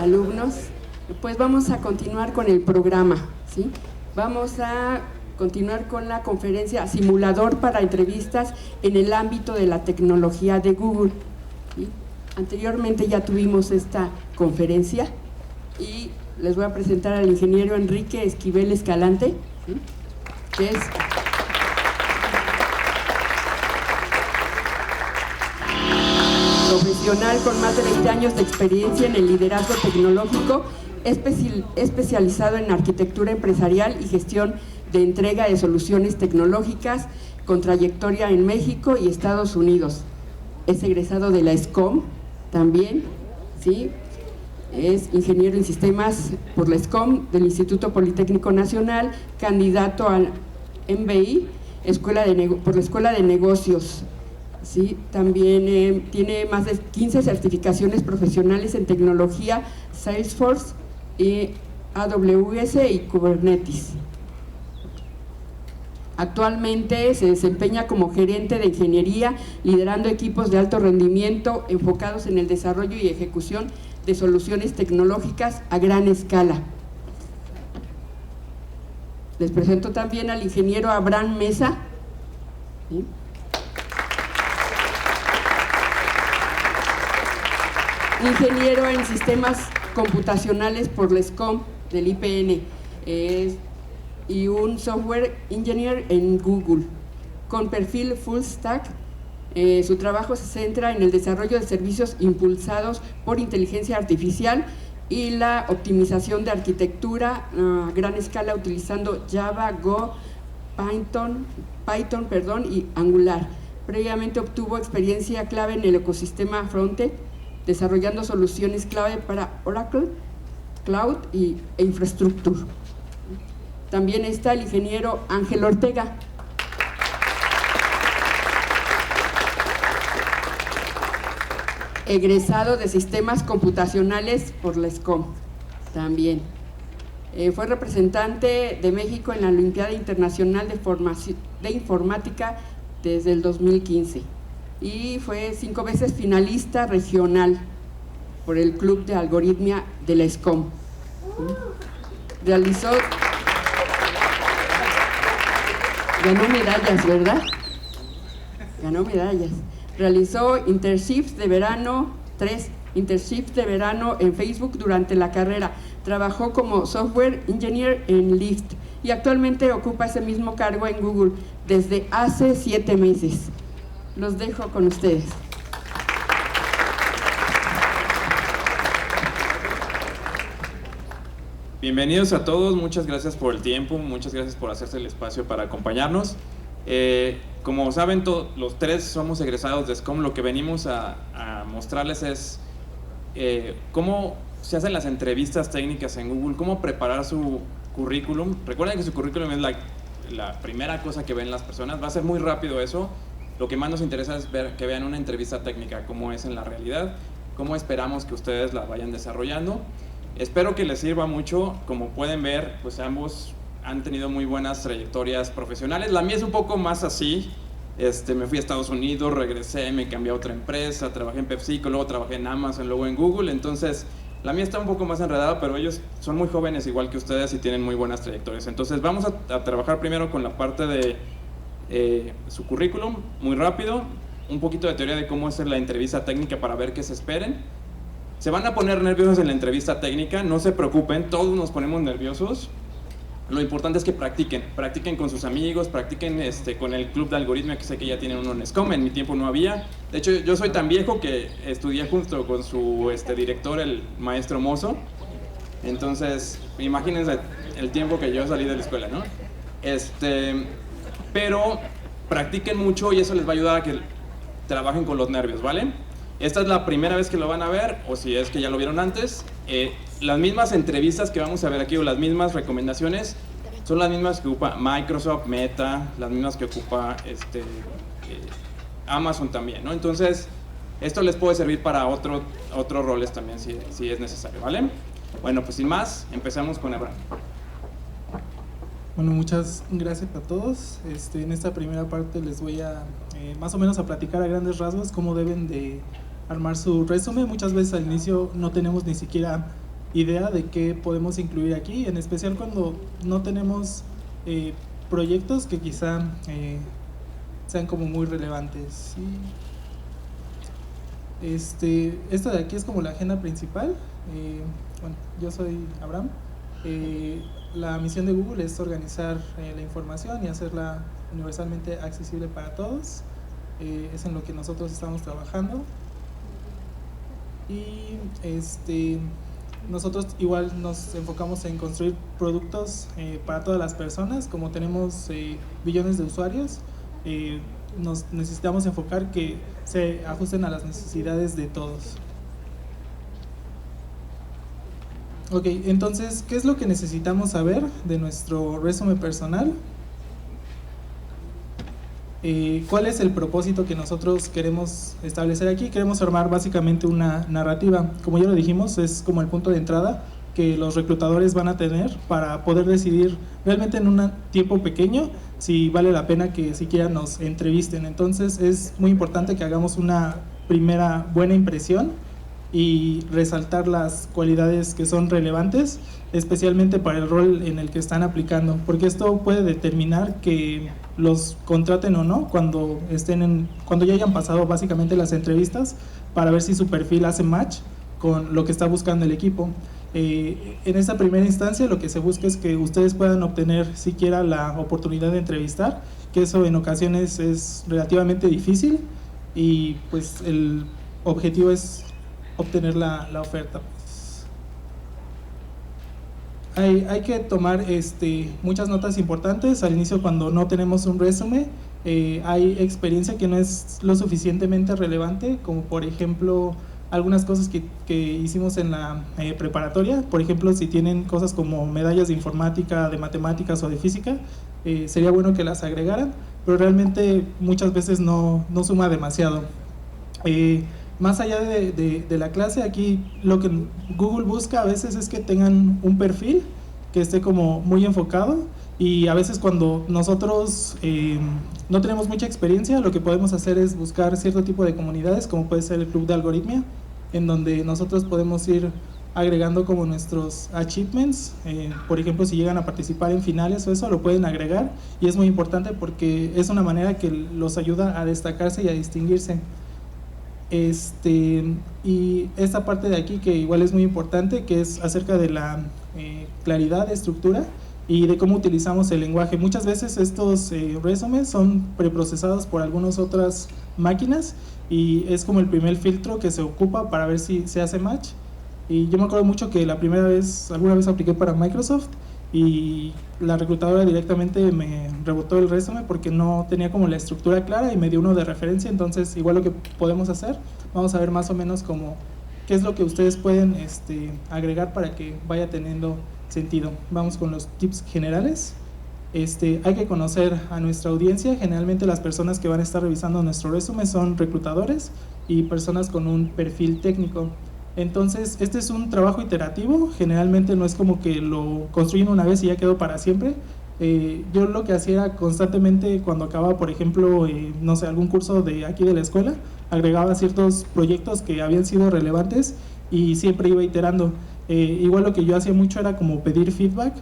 alumnos. Pues vamos a continuar con el programa, ¿sí? Vamos a continuar con la conferencia Simulador para entrevistas en el ámbito de la tecnología de Google, ¿sí? Anteriormente ya tuvimos esta conferencia y les voy a presentar al ingeniero Enrique Esquivel Escalante, ¿sí? Que es profesional con más de 20 años de experiencia en el liderazgo tecnológico, especializado en arquitectura empresarial y gestión de entrega de soluciones tecnológicas, con trayectoria en México y Estados Unidos. Es egresado de la SCOM también, ¿sí? Es ingeniero en sistemas por la SCOM del Instituto Politécnico Nacional, candidato al MBI por la Escuela de Negocios. Sí, también tiene más de 15 certificaciones profesionales en tecnología, Salesforce, AWS y Kubernetes. Actualmente se desempeña como gerente de ingeniería, liderando equipos de alto rendimiento enfocados en el desarrollo y ejecución de soluciones tecnológicas a gran escala. Les presento también al ingeniero Abraham Mesa, ¿sí? Ingeniero en sistemas computacionales por la SCOM del IPN, y un software engineer en Google, con perfil full stack. Su trabajo se centra en el desarrollo de servicios impulsados por inteligencia artificial y la optimización de arquitectura a gran escala utilizando Java, Go, Python, y Angular. Previamente obtuvo experiencia clave en el ecosistema frontend, desarrollando soluciones clave para Oracle, Cloud e infraestructura. También está el ingeniero Ángel Ortega. Egresado de sistemas computacionales por la SCOM también. Fue representante de México en la Olimpiada Internacional de Informática desde el 2015. Y fue 5 veces finalista regional por el Club de Algoritmia de la SCOM. Ganó medallas, ¿verdad? Ganó medallas. Realizó 3 internships de verano en Facebook durante la carrera. Trabajó como software engineer en Lyft y actualmente ocupa ese mismo cargo en Google desde hace 7 meses. Los dejo con ustedes. Bienvenidos a todos, muchas gracias por el tiempo, muchas gracias por hacerse el espacio para acompañarnos. Como saben, los 3 somos egresados de SCOM. Lo que venimos a mostrarles es cómo se hacen las entrevistas técnicas en Google, cómo preparar su currículum. Recuerden que su currículum es la primera cosa que ven las personas. Va a ser muy rápido eso. Lo que más nos interesa es que vean una entrevista técnica, cómo es en la realidad, cómo esperamos que ustedes la vayan desarrollando. Espero que les sirva mucho. Como pueden ver, pues ambos han tenido muy buenas trayectorias profesionales. La mía es un poco más así. Me fui a Estados Unidos, regresé, me cambié a otra empresa, trabajé en PepsiCo, luego trabajé en Amazon, luego en Google. Entonces, la mía está un poco más enredada, pero ellos son muy jóvenes igual que ustedes y tienen muy buenas trayectorias. Entonces, vamos a trabajar primero con la parte de su currículum, muy rápido, un poquito de teoría de cómo hacer la entrevista técnica para ver qué se esperen. Se van a poner nerviosos en la entrevista técnica, no se preocupen, todos nos ponemos nerviosos. Lo importante es que practiquen con sus amigos, practiquen con el club de algoritmia, que sé que ya tienen uno en SCOM. En mi tiempo no había. De hecho, yo soy tan viejo que estudié junto con su director, el maestro Mozo. Entonces, imagínense el tiempo que yo salí de la escuela, ¿no? Pero practiquen mucho y eso les va a ayudar a que trabajen con los nervios, ¿vale? Esta es la primera vez que lo van a ver, o si es que ya lo vieron antes. Las mismas entrevistas que vamos a ver aquí, o las mismas recomendaciones, son las mismas que ocupa Microsoft, Meta, las mismas que ocupa Amazon también, ¿no? Entonces, esto les puede servir para otros roles también, si es necesario, ¿vale? Bueno, pues sin más, empezamos con Abraham. Bueno, muchas gracias a todos. En esta primera parte les voy a más o menos a platicar a grandes rasgos cómo deben de armar su resumen. Muchas veces al inicio no tenemos ni siquiera idea de qué podemos incluir aquí, en especial cuando no tenemos proyectos que quizá sean como muy relevantes. Esta de aquí es como la agenda principal. Bueno, yo soy Abraham. La misión de Google es organizar la información y hacerla universalmente accesible para todos. Es en lo que nosotros estamos trabajando. Y nosotros igual nos enfocamos en construir productos para todas las personas. Como tenemos billones de usuarios, nos necesitamos enfocar que se ajusten a las necesidades de todos. Ok, entonces, ¿qué es lo que necesitamos saber de nuestro resumen personal? ¿Cuál es el propósito que nosotros queremos establecer aquí? Queremos armar básicamente una narrativa. Como ya lo dijimos, es como el punto de entrada que los reclutadores van a tener para poder decidir realmente en un tiempo pequeño si vale la pena que siquiera nos entrevisten. Entonces es muy importante que hagamos una primera buena impresión y resaltar las cualidades que son relevantes, especialmente para el rol en el que están aplicando, porque esto puede determinar que los contraten o no cuando ya hayan pasado básicamente las entrevistas, para ver si su perfil hace match con lo que está buscando el equipo. En esta primera instancia lo que se busca es que ustedes puedan obtener siquiera la oportunidad de entrevistar, que eso en ocasiones es relativamente difícil, y pues el objetivo es obtener la oferta. Hay que tomar muchas notas importantes al inicio cuando no tenemos un resumen. Hay experiencia que no es lo suficientemente relevante, como por ejemplo algunas cosas que hicimos en la preparatoria. Por ejemplo, si tienen cosas como medallas de informática, de matemáticas o de física, sería bueno que las agregaran, pero realmente muchas veces no suma demasiado. Más allá de la clase, aquí lo que Google busca a veces es que tengan un perfil que esté como muy enfocado, y a veces cuando nosotros no tenemos mucha experiencia, lo que podemos hacer es buscar cierto tipo de comunidades, como puede ser el Club de Algoritmia, en donde nosotros podemos ir agregando como nuestros achievements. Por ejemplo, si llegan a participar en finales o eso, lo pueden agregar, y es muy importante porque es una manera que los ayuda a destacarse y a distinguirse. Y esta parte de aquí que igual es muy importante, que es acerca de la claridad de estructura y de cómo utilizamos el lenguaje. Muchas veces estos resúmenes son preprocesados por algunas otras máquinas, y es como el primer filtro que se ocupa para ver si se hace match. Y yo me acuerdo mucho que alguna vez apliqué para Microsoft, y la reclutadora directamente me rebotó el resumen porque no tenía como la estructura clara y me dio uno de referencia. Entonces igual lo que podemos hacer, vamos a ver más o menos como qué es lo que ustedes pueden agregar para que vaya teniendo sentido. Vamos con los tips generales. Hay que conocer a nuestra audiencia. Generalmente las personas que van a estar revisando nuestro resumen son reclutadores y personas con un perfil técnico. Entonces, este es un trabajo iterativo. Generalmente no es como que lo construyen una vez y ya quedó para siempre. Yo lo que hacía era constantemente, cuando acababa, por ejemplo, no sé, algún curso de aquí de la escuela, agregaba ciertos proyectos que habían sido relevantes y siempre iba iterando. Igual lo que yo hacía mucho era como pedir feedback.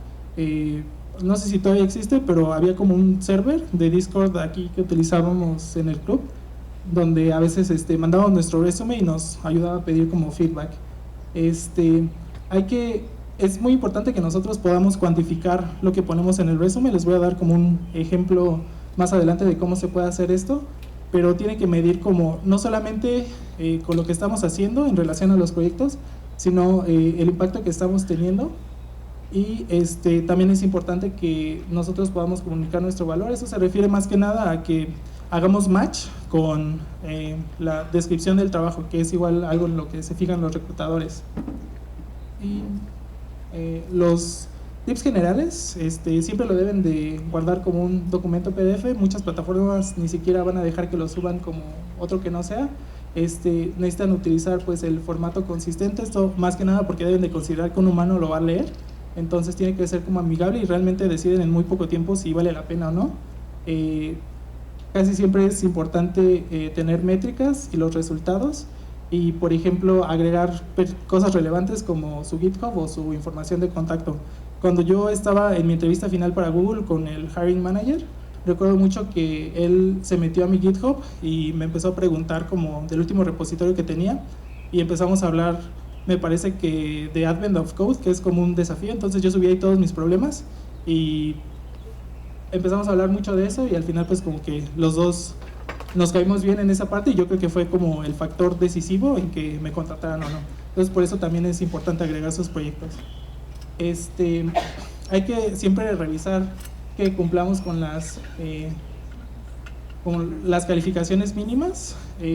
No sé si todavía existe, pero había como un server de Discord aquí que utilizábamos en el club, donde a veces mandábamos nuestro resumen y nos ayudaba a pedir como feedback. Es muy importante que nosotros podamos cuantificar lo que ponemos en el resumen. Les voy a dar como un ejemplo más adelante de cómo se puede hacer esto, pero tiene que medir como no solamente con lo que estamos haciendo en relación a los proyectos, sino el impacto que estamos teniendo. Y también es importante que nosotros podamos comunicar nuestro valor. Eso se refiere más que nada a que hagamos match con la descripción del trabajo, que es igual algo en lo que se fijan los reclutadores. Y los tips generales siempre lo deben de guardar como un documento PDF. Muchas plataformas ni siquiera van a dejar que lo suban como otro que no sea. Necesitan utilizar pues el formato consistente. Esto más que nada porque deben de considerar que un humano lo va a leer. Entonces tiene que ser como amigable y realmente deciden en muy poco tiempo si vale la pena o no. Casi siempre es importante tener métricas y los resultados. y, por ejemplo, agregar cosas relevantes como su GitHub o su información de contacto. Cuando yo estaba en mi entrevista final para Google con el Hiring Manager, recuerdo mucho que él se metió a mi GitHub y me empezó a preguntar como del último repositorio que tenía, y empezamos a hablar, me parece que de Advent of Code, que es como un desafío. Entonces yo subí ahí todos mis problemas y empezamos a hablar mucho de eso, y al final pues como que los dos nos caímos bien en esa parte, y yo creo que fue como el factor decisivo en que me contrataran o no. Entonces por eso también es importante agregar sus proyectos. Hay que siempre revisar que cumplamos con las calificaciones mínimas.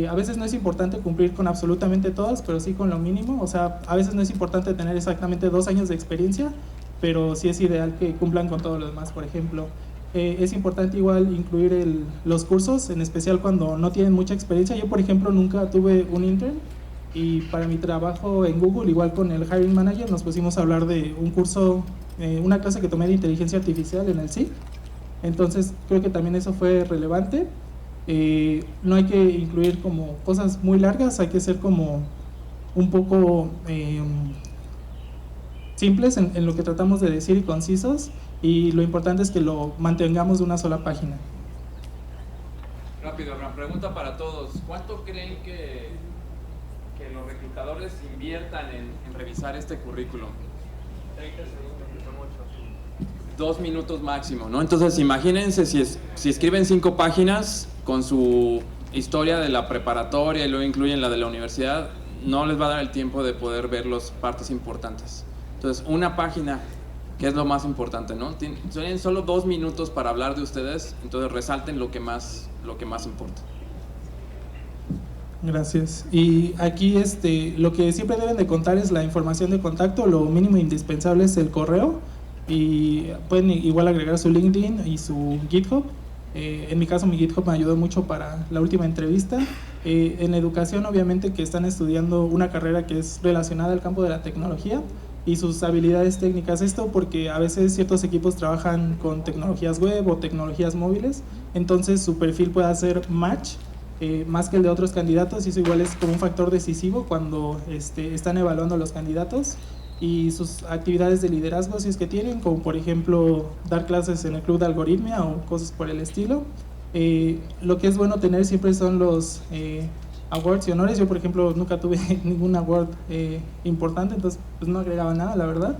A veces no es importante cumplir con absolutamente todas, pero sí con lo mínimo. O sea, a veces no es importante tener exactamente 2 años de experiencia, pero sí es ideal que cumplan con todo lo demás. Por ejemplo, es importante igual incluir los cursos, en especial cuando no tienen mucha experiencia. Yo, por ejemplo, nunca tuve un intern, y para mi trabajo en Google, igual con el Hiring Manager, nos pusimos a hablar de un curso, una clase que tomé de inteligencia artificial en el SIG. Entonces creo que también eso fue relevante. No hay que incluir como cosas muy largas, hay que ser como un poco simples en lo que tratamos de decir y concisos, y lo importante es que lo mantengamos de una sola página. Rápido, Abraham, pregunta para todos. ¿Cuánto creen que los reclutadores inviertan en revisar este currículum? 30 segundos, son 8. 2 minutos máximo, ¿no? Entonces imagínense si escriben 5 páginas con su historia de la preparatoria y luego incluyen la de la universidad, no les va a dar el tiempo de poder ver las partes importantes. Entonces, una página, que es lo más importante, ¿no? Tienen solo 2 minutos para hablar de ustedes, entonces resalten lo que más importa. Gracias. Y aquí lo que siempre deben de contar es la información de contacto. Lo mínimo indispensable es el correo, y pueden igual agregar su LinkedIn y su GitHub. En mi caso, mi GitHub me ayudó mucho para la última entrevista. En educación, obviamente, que están estudiando una carrera que es relacionada al campo de la tecnología y sus habilidades técnicas. Esto porque a veces ciertos equipos trabajan con tecnologías web o tecnologías móviles, entonces su perfil puede hacer match más que el de otros candidatos, y eso igual es como un factor decisivo cuando están evaluando a los candidatos. Y sus actividades de liderazgo, si es que tienen, como por ejemplo dar clases en el club de Algoritmia o cosas por el estilo. Lo que es bueno tener siempre son los awards y honores. Yo, por ejemplo, nunca tuve ningún award importante, entonces pues no agregaba nada, la verdad.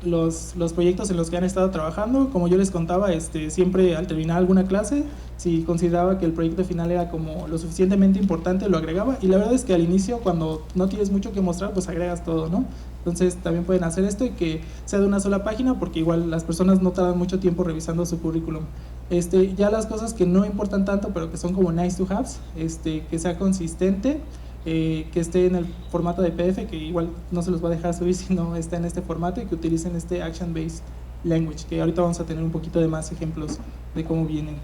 Los proyectos en los que han estado trabajando, como yo les contaba, siempre al terminar alguna clase, si consideraba que el proyecto final era como lo suficientemente importante, lo agregaba. Y la verdad es que al inicio, cuando no tienes mucho que mostrar, pues agregas todo, ¿no? Entonces también pueden hacer esto, y que sea de una sola página, porque igual las personas no tardan mucho tiempo revisando su currículum. Ya las cosas que no importan tanto, pero que son como nice to haves, que sea consistente, que esté en el formato de PDF, que igual no se los va a dejar subir si no está en este formato, y que utilicen este Action Based Language, que ahorita vamos a tener un poquito de más ejemplos de cómo vienen.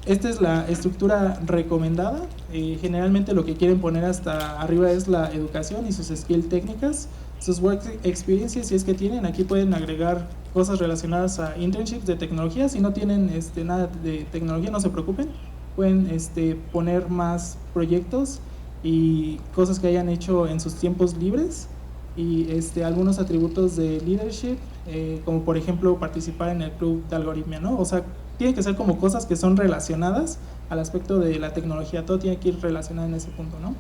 Esta es la estructura recomendada. Generalmente lo que quieren poner hasta arriba es la educación y sus skills técnicas, sus work experiences, si es que tienen. Aquí pueden agregar cosas relacionadas a internships de tecnología. Si no tienen nada de tecnología, no se preocupen, pueden poner más proyectos y cosas que hayan hecho en sus tiempos libres, y algunos atributos de leadership, como por ejemplo participar en el club de Algoritmia, ¿no? O sea, tienen que ser como cosas que son relacionadas al aspecto de la tecnología. Todo tiene que ir relacionado en ese punto, ¿no?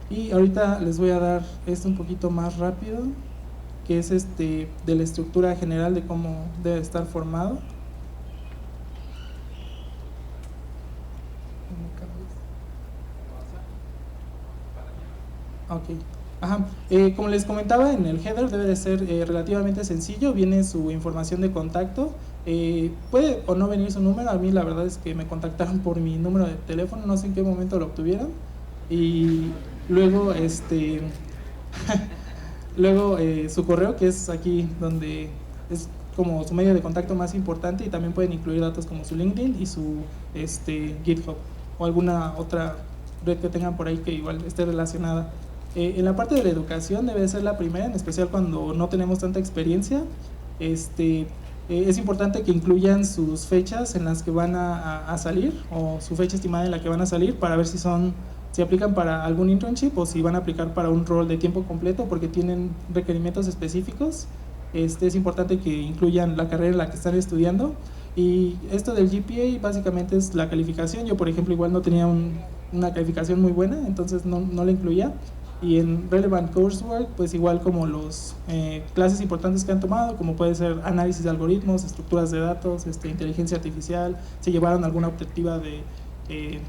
Y ahorita les voy a dar esto un poquito más rápido, que es de la estructura general de cómo debe estar formado. Ok. Ajá. Como les comentaba, en el header debe de ser relativamente sencillo. Viene su información de contacto. Puede o no venir su número. A mí la verdad es que me contactaron por mi número de teléfono, no sé en qué momento lo obtuvieron. Y luego luego su correo, que es aquí donde es como su medio de contacto más importante, y también pueden incluir datos como su LinkedIn y su GitHub o alguna otra red que tengan por ahí que igual esté relacionada. En la parte de la educación debe ser la primera, en especial cuando no tenemos tanta experiencia. Es importante que incluyan sus fechas en las que van a salir, o su fecha estimada en la que van a salir, para ver si aplican para algún internship o si van a aplicar para un rol de tiempo completo, porque tienen requerimientos específicos. Es importante que incluyan la carrera en la que están estudiando. Y esto del GPA básicamente es la calificación. Yo, por ejemplo, igual no tenía una calificación muy buena, entonces no la incluía. Y en Relevant Coursework, pues igual como los clases importantes que han tomado, como puede ser análisis de algoritmos, estructuras de datos, inteligencia artificial, si llevaron alguna optativa de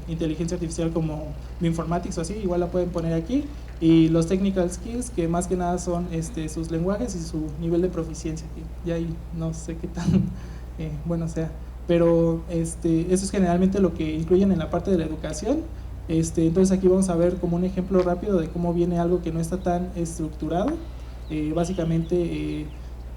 inteligencia artificial como bioinformatics o así, igual la pueden poner aquí. Y los technical skills, que más que nada son sus lenguajes y su nivel de proficiencia, y ahí no sé qué tan bueno sea, pero eso es generalmente lo que incluyen en la parte de la educación. Entonces aquí vamos a ver como un ejemplo rápido de cómo viene algo que no está tan estructurado. Básicamente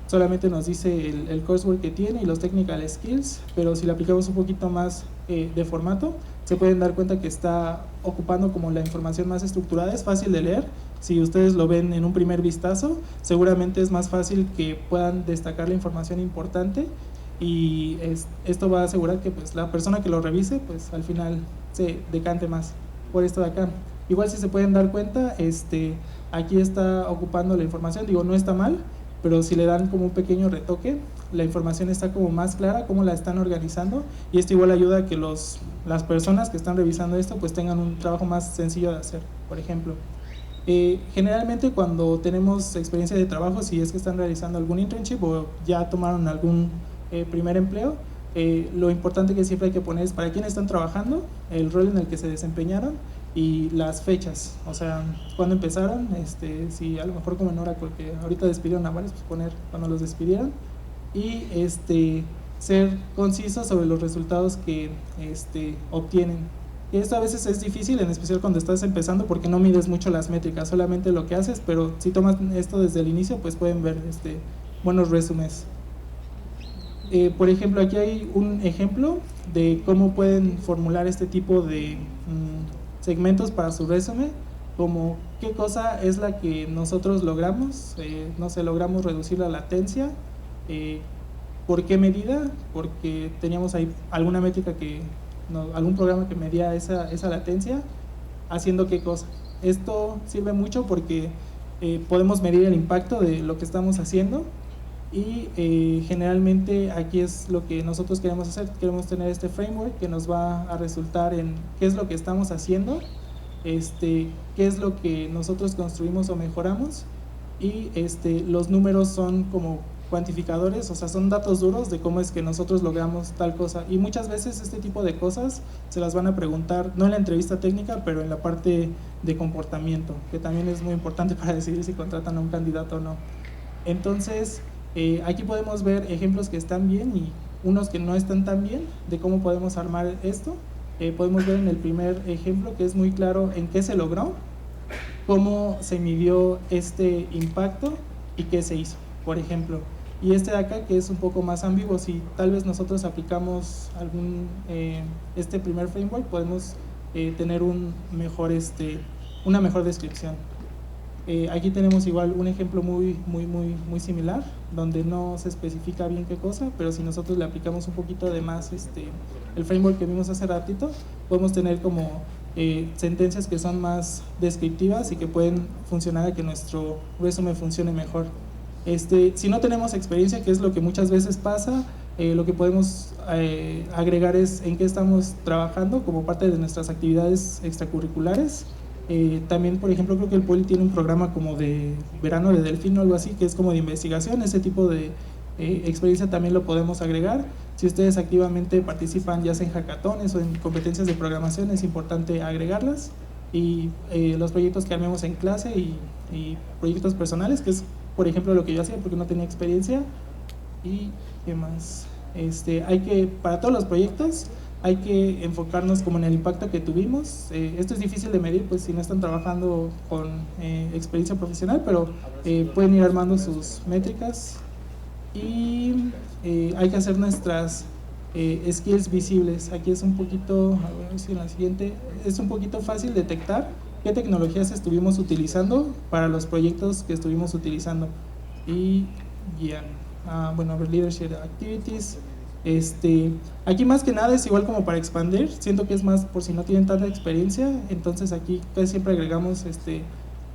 solamente nos dice el coursework que tiene y los technical skills, pero si le aplicamos un poquito más de formato, se pueden dar cuenta que está ocupando como la información más estructurada. Es fácil de leer, si ustedes lo ven en un primer vistazo, seguramente es más fácil que puedan destacar la información importante, y esto va a asegurar que pues la persona que lo revise pues al final se decante más por esto de acá. Igual, si se pueden dar cuenta, aquí está ocupando la información, digo, no está mal, pero si le dan como un pequeño retoque, la información está como más clara, cómo la están organizando, y esto igual ayuda a que las personas que están revisando esto pues tengan un trabajo más sencillo de hacer. Por ejemplo, generalmente cuando tenemos experiencia de trabajo, si es que están realizando algún internship o ya tomaron algún primer empleo, lo importante que siempre hay que poner es para quién están trabajando, el rol en el que se desempeñaron y las fechas, o sea, cuándo empezaron, si a lo mejor como en Oracle, que ahorita despidieron a varios, pues poner cuando los despidieron, y ser concisos sobre los resultados que obtienen. Y esto a veces es difícil, en especial cuando estás empezando, porque no mides mucho las métricas, solamente lo que haces, pero si tomas esto desde el inicio, pues pueden ver buenos resúmenes. Por ejemplo, aquí hay un ejemplo de cómo pueden formular este tipo de segmentos para su resumen, como qué cosa es la que nosotros logramos, no sé, logramos reducir la latencia, ¿por qué medida? Porque teníamos ahí alguna métrica algún programa que medía esa latencia, haciendo qué cosa. Esto sirve mucho porque podemos medir el impacto de lo que estamos haciendo. Y generalmente aquí es lo que nosotros queremos hacer, queremos tener este framework que nos va a resultar en qué es lo que estamos haciendo, qué es lo que nosotros construimos o mejoramos, y los números son como cuantificadores, o sea, son datos duros de cómo es que nosotros logramos tal cosa. Y muchas veces este tipo de cosas se las van a preguntar, no en la entrevista técnica, pero en la parte de comportamiento, que también es muy importante para decidir si contratan a un candidato o no. Entonces, aquí podemos ver ejemplos que están bien y unos que no están tan bien, de cómo podemos armar esto. Podemos ver en el primer ejemplo que es muy claro en qué se logró, cómo se midió este impacto y qué se hizo, por ejemplo. Y de acá, que es un poco más ambiguo, si tal vez nosotros aplicamos este primer framework, podemos tener una mejor descripción. Aquí tenemos igual un ejemplo muy similar, donde no se especifica bien qué cosa, pero si nosotros le aplicamos un poquito de más el framework que vimos hace ratito, podemos tener como sentencias que son más descriptivas y que pueden funcionar a que nuestro resumen funcione mejor. Si no tenemos experiencia, que es lo que muchas veces pasa, lo que podemos agregar es en qué estamos trabajando como parte de nuestras actividades extracurriculares. También, por ejemplo, creo que el Poli tiene un programa como de verano de Delfín o algo así, que es como de investigación. Ese tipo de experiencia también lo podemos agregar. Si ustedes activamente participan ya sea en hackatones o en competencias de programación, es importante agregarlas. Y los proyectos que armemos en clase y proyectos personales, que es por ejemplo lo que yo hacía porque no tenía experiencia. Y qué más, para todos los proyectos hay que enfocarnos como en el impacto que tuvimos. Esto es difícil de medir pues si no están trabajando con experiencia profesional, pero pueden ir armando sus métricas. Y hay que hacer nuestras skills visibles. Aquí es un poquito, a ver si en la siguiente, es un poquito fácil detectar qué tecnologías estuvimos utilizando para los proyectos que estuvimos utilizando. Y ya, bueno, a ver, leadership activities. Aquí más que nada es igual como para expandir, siento que es más por si no tienen tanta experiencia, entonces aquí casi siempre agregamos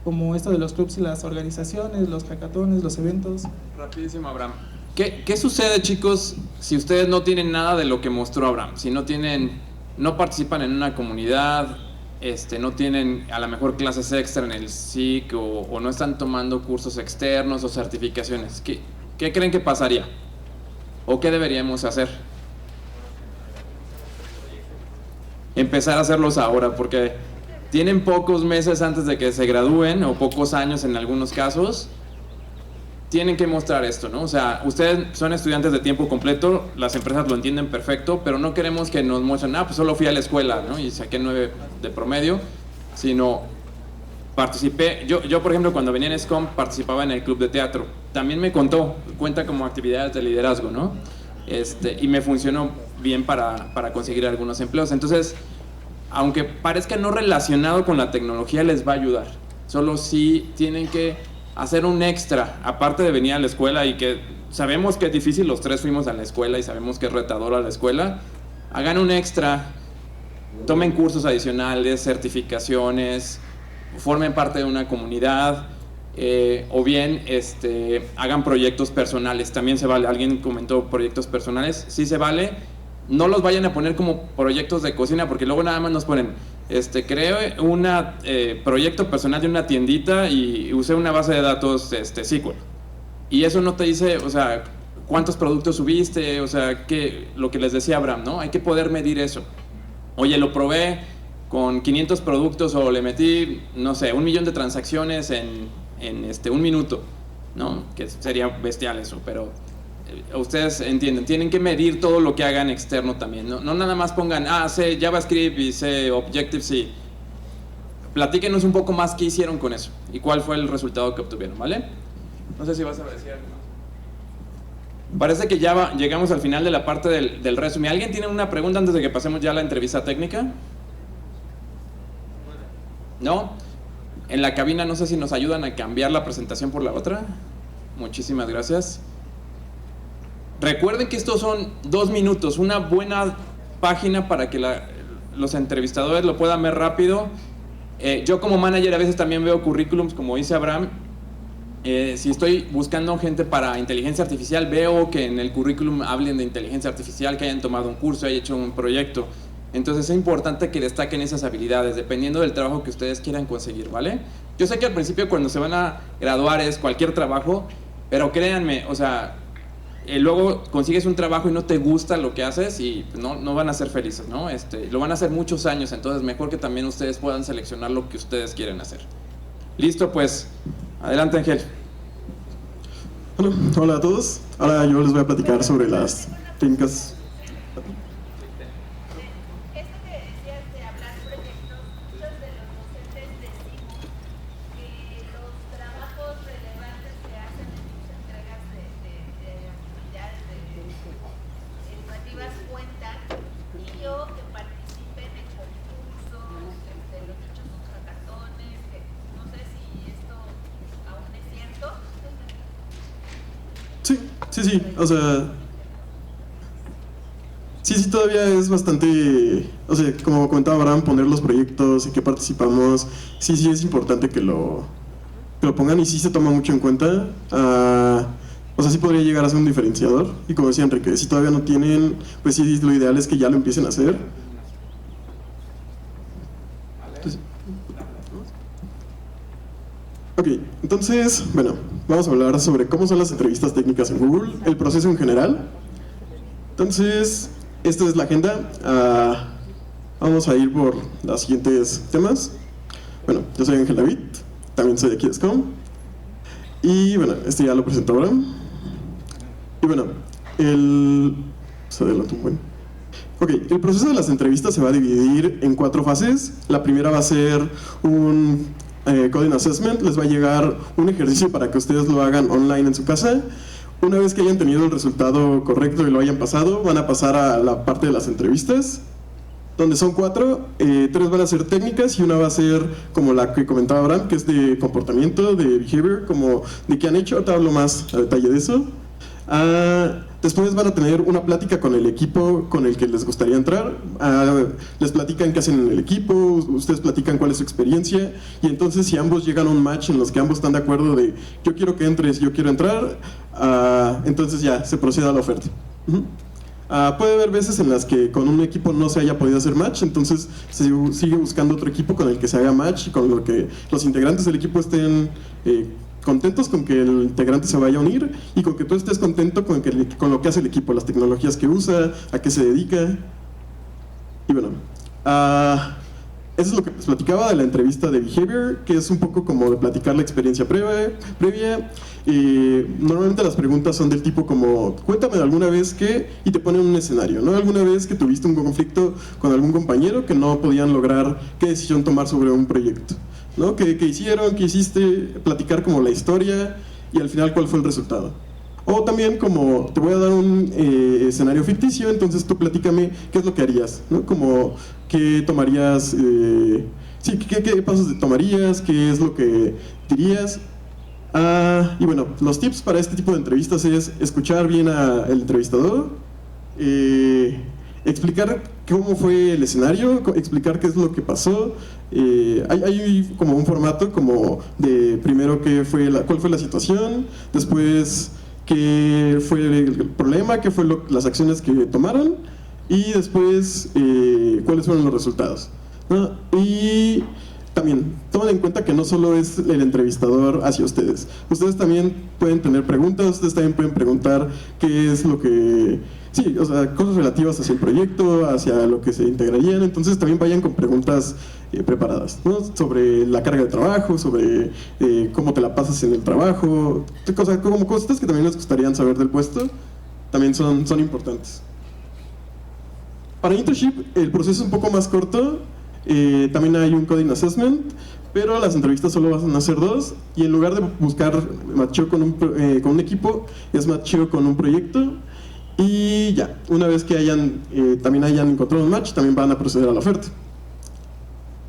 como esto de los clubs y las organizaciones, los hackatones, los eventos. Rapidísimo, Abraham. ¿Qué sucede, chicos, si ustedes no tienen nada de lo que mostró Abraham? Si no participan en una comunidad, no tienen a lo mejor clases extra en el SIC o no están tomando cursos externos o certificaciones. ¿Qué creen que pasaría? ¿O qué deberíamos hacer? Empezar a hacerlos ahora, porque tienen pocos meses antes de que se gradúen o pocos años en algunos casos. Tienen que mostrar esto, ¿no? O sea, ustedes son estudiantes de tiempo completo, las empresas lo entienden perfecto, pero no queremos que nos muestren, pues solo fui a la escuela, ¿no? Y saqué 9 de promedio, sino participé. Yo, por ejemplo, cuando venía en SCOM participaba en el club de teatro. También me cuenta como actividades de liderazgo, ¿no? Y me funcionó bien para conseguir algunos empleos. Entonces, aunque parezca no relacionado con la tecnología, les va a ayudar. Solo si tienen que hacer un extra, aparte de venir a la escuela, y que sabemos que es difícil, los tres fuimos a la escuela y sabemos que es retadora la escuela. Hagan un extra, tomen cursos adicionales, certificaciones, formen parte de una comunidad, o bien hagan proyectos personales, también se vale. Alguien comentó proyectos personales, sí se vale. No los vayan a poner como proyectos de cocina, porque luego nada más nos ponen creo un proyecto personal de una tiendita y usé una base de datos SQL, y eso no te dice, o sea, cuántos productos subiste, o sea, lo que les decía Abraham, ¿no? Hay que poder medir eso. Oye, lo probé con 500 productos, o le metí, no sé, 1 millón de transacciones en 1 minuto, ¿no? Que sería bestial eso, pero ustedes entienden, tienen que medir todo lo que hagan externo también, no nada más pongan, sé JavaScript y sé Objective-C. Platíquenos un poco más qué hicieron con eso y cuál fue el resultado que obtuvieron, ¿vale? No sé si vas a decir algo más. Parece que ya llegamos al final de la parte del resumen. ¿Alguien tiene una pregunta antes de que pasemos ya a la entrevista técnica? ¿No? En la cabina no sé si nos ayudan a cambiar la presentación por la otra. Muchísimas gracias. Recuerden que estos son 2 minutos, una buena página para que los entrevistadores lo puedan ver rápido. Yo como manager a veces también veo currículums, como dice Abraham. Si estoy buscando gente para inteligencia artificial, veo que en el currículum hablen de inteligencia artificial, que hayan tomado un curso, hayan hecho un proyecto. Entonces es importante que destaquen esas habilidades, dependiendo del trabajo que ustedes quieran conseguir, ¿vale? Yo sé que al principio cuando se van a graduar es cualquier trabajo, pero créanme, o sea, luego consigues un trabajo y no te gusta lo que haces y no van a ser felices, ¿no? Lo van a hacer muchos años, entonces mejor que también ustedes puedan seleccionar lo que ustedes quieren hacer. Listo, pues, adelante, Ángel. Bueno, hola a todos. Ahora yo les voy a platicar sobre las técnicas. Sí, o sea, sí, todavía es bastante, o sea, como comentaba Abraham, poner los proyectos y que participamos, sí es importante que lo pongan y sí se toma mucho en cuenta, o sea, sí podría llegar a ser un diferenciador, y como decía Enrique, si todavía no tienen, pues sí, lo ideal es que ya lo empiecen a hacer. Entonces, bueno, vamos a hablar sobre cómo son las entrevistas técnicas en Google, el proceso en general. Entonces, esta es la agenda. Vamos a ir por los siguientes temas. Bueno, yo soy Ángel David, también soy de aquí de SCOM. Y bueno, ya lo presento ahora. Y bueno, se adelanta un buen. El proceso de las entrevistas se va a dividir en 4 fases. La primera va a ser un Coding Assessment. Les va a llegar un ejercicio para que ustedes lo hagan online en su casa. Una vez que hayan tenido el resultado correcto y lo hayan pasado, van a pasar a la parte de las entrevistas, donde son 4, 3 van a ser técnicas y una va a ser como la que comentaba Abraham, que es de comportamiento, de behavior, como de qué han hecho. Ahorita hablo más a detalle de eso. Después van a tener una plática con el equipo con el que les gustaría entrar. Les platican qué hacen en el equipo, ustedes platican cuál es su experiencia, y entonces si ambos llegan a un match en los que ambos están de acuerdo de yo quiero que entres, yo quiero entrar, entonces ya se procede a la oferta. Puede haber veces en las que con un equipo no se haya podido hacer match, entonces se sigue buscando otro equipo con el que se haga match y con lo que los integrantes del equipo estén contentos con que el integrante se vaya a unir, y con que tú estés contento con lo que hace el equipo, las tecnologías que usa, a qué se dedica. Y bueno, eso es lo que les platicaba de la entrevista de Behavior, que es un poco como de platicar la experiencia previa. Normalmente las preguntas son del tipo como, cuéntame de alguna vez que, y te ponen un escenario, ¿no? Alguna vez que tuviste un conflicto con algún compañero que no podían lograr qué decisión tomar sobre un proyecto, ¿no? ¿Qué hicieron? ¿Qué hiciste? Platicar como la historia y al final cuál fue el resultado. O también como, te voy a dar un escenario ficticio, entonces tú platícame qué es lo que harías, ¿no? Como, ¿qué tomarías? ¿Qué pasos tomarías? ¿Qué es lo que dirías? Y bueno, los tips para este tipo de entrevistas es escuchar bien al entrevistador, explicar cómo fue el escenario, explicar qué es lo que pasó. Hay como un formato como de primero cuál fue la situación, después qué fue el problema, qué fue las acciones que tomaron, y después cuáles fueron los resultados, ¿no? Y también tomen en cuenta que no solo es el entrevistador hacia ustedes. Ustedes también pueden tener preguntas, ustedes también pueden preguntar qué es lo que... Sí, o sea, cosas relativas hacia el proyecto, hacia lo que se integrarían. Entonces también vayan con preguntas preparadas, ¿no? Sobre la carga de trabajo, sobre cómo te la pasas en el trabajo, como cosas que también les gustarían saber del puesto, también son importantes. Para internship el proceso es un poco más corto. También hay un coding assessment, pero las entrevistas solo van a ser 2, y en lugar de buscar matcheo con un equipo, es matcheo con un proyecto. Y ya, una vez que también hayan encontrado un match, también van a proceder a la oferta.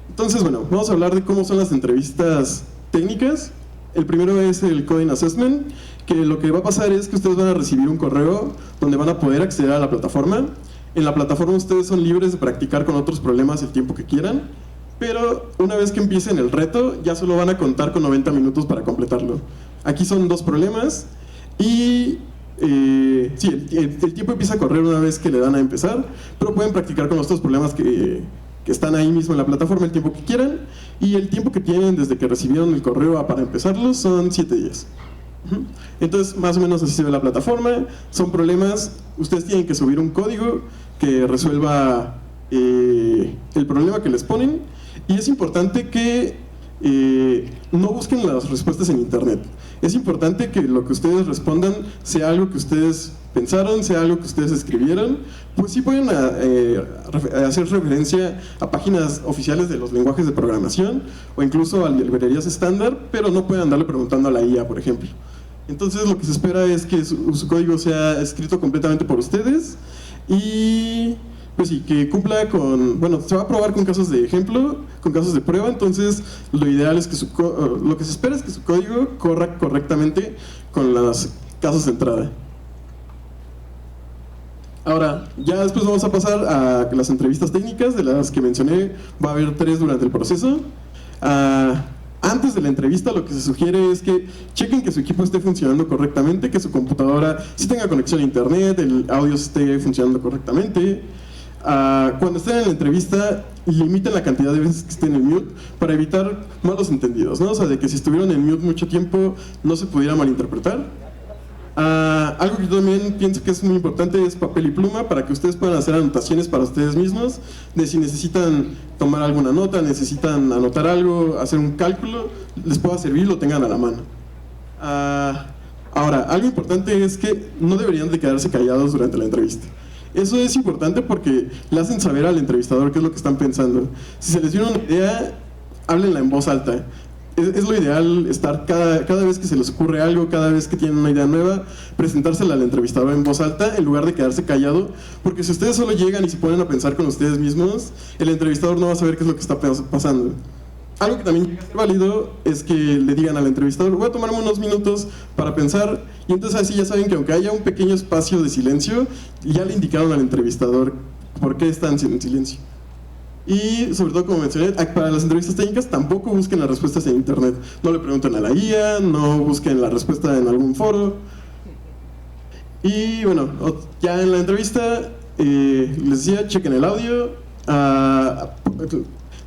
Entonces, bueno, vamos a hablar de cómo son las entrevistas técnicas. El primero es el coding assessment, que lo que va a pasar es que ustedes van a recibir un correo donde van a poder acceder a la plataforma. En la plataforma ustedes son libres de practicar con otros problemas el tiempo que quieran, pero una vez que empiecen el reto, ya solo van a contar con 90 minutos para completarlo. Aquí son 2 problemas, y el tiempo empieza a correr una vez que le dan a empezar, pero pueden practicar con los 2 problemas que están ahí mismo en la plataforma el tiempo que quieran, y el tiempo que tienen desde que recibieron el correo para empezarlos son 7 días. Entonces, más o menos así se ve la plataforma. Son problemas, ustedes tienen que subir un código que resuelva el problema que les ponen, y es importante que no busquen las respuestas en internet. Es importante que lo que ustedes respondan sea algo que ustedes pensaron, sea algo que ustedes escribieron. Pues sí pueden hacer referencia a páginas oficiales de los lenguajes de programación o incluso a librerías estándar, pero no pueden andarle preguntando a la IA, por ejemplo. Entonces lo que se espera es que su código sea escrito completamente por ustedes, y pues sí, que cumpla con... Bueno, se va a probar con casos de ejemplo, con casos de prueba. Entonces lo ideal es que lo que se espera es que su código corra correctamente con los casos de entrada. Ahora, ya después vamos a pasar a las entrevistas técnicas, de las que mencioné. Va a haber 3 durante el proceso. Antes de la entrevista lo que se sugiere es que chequen que su equipo esté funcionando correctamente, que su computadora sí tenga conexión a internet, el audio esté funcionando correctamente. Cuando estén en la entrevista, limiten la cantidad de veces que estén en mute para evitar malos entendidos, ¿no? O sea, de que si estuvieron en mute mucho tiempo no se pudiera malinterpretar. Algo que yo también pienso que es muy importante es papel y pluma, para que ustedes puedan hacer anotaciones para ustedes mismos, de si necesitan tomar alguna nota, necesitan anotar algo, hacer un cálculo, les pueda servir, lo tengan a la mano. Ahora, algo importante es que no deberían de quedarse callados durante la entrevista. Eso es importante porque le hacen saber al entrevistador qué es lo que están pensando. Si se les viene una idea, háblenla en voz alta. Es lo ideal estar cada vez que se les ocurre algo, cada vez que tienen una idea nueva, presentársela al entrevistador en voz alta en lugar de quedarse callado, porque si ustedes solo llegan y se ponen a pensar con ustedes mismos, el entrevistador no va a saber qué es lo que está pasando. Algo que también es válido es que le digan al entrevistador: voy a tomarme unos minutos para pensar, Y entonces así ya saben que aunque haya un pequeño espacio de silencio, ya le indicaron al entrevistador por qué están en silencio. Y sobre todo, como mencioné, para las entrevistas técnicas tampoco busquen las respuestas en internet. No le pregunten a la IA, no busquen la respuesta en algún foro. Y bueno, ya en la entrevista les decía, chequen el audio.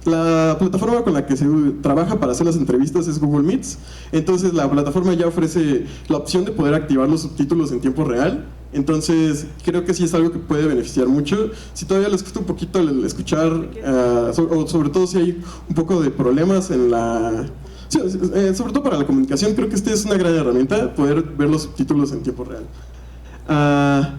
La plataforma con la que se trabaja para hacer las entrevistas es Google Meets. Entonces la plataforma ya ofrece la opción de poder activar los subtítulos en tiempo real. Entonces creo que sí es algo que puede beneficiar mucho. Si todavía les cuesta un poquito el escuchar, o sobre todo si hay un poco de problemas en la... Sí, sobre todo para la comunicación, creo que esta es una gran herramienta, poder ver los subtítulos en tiempo real.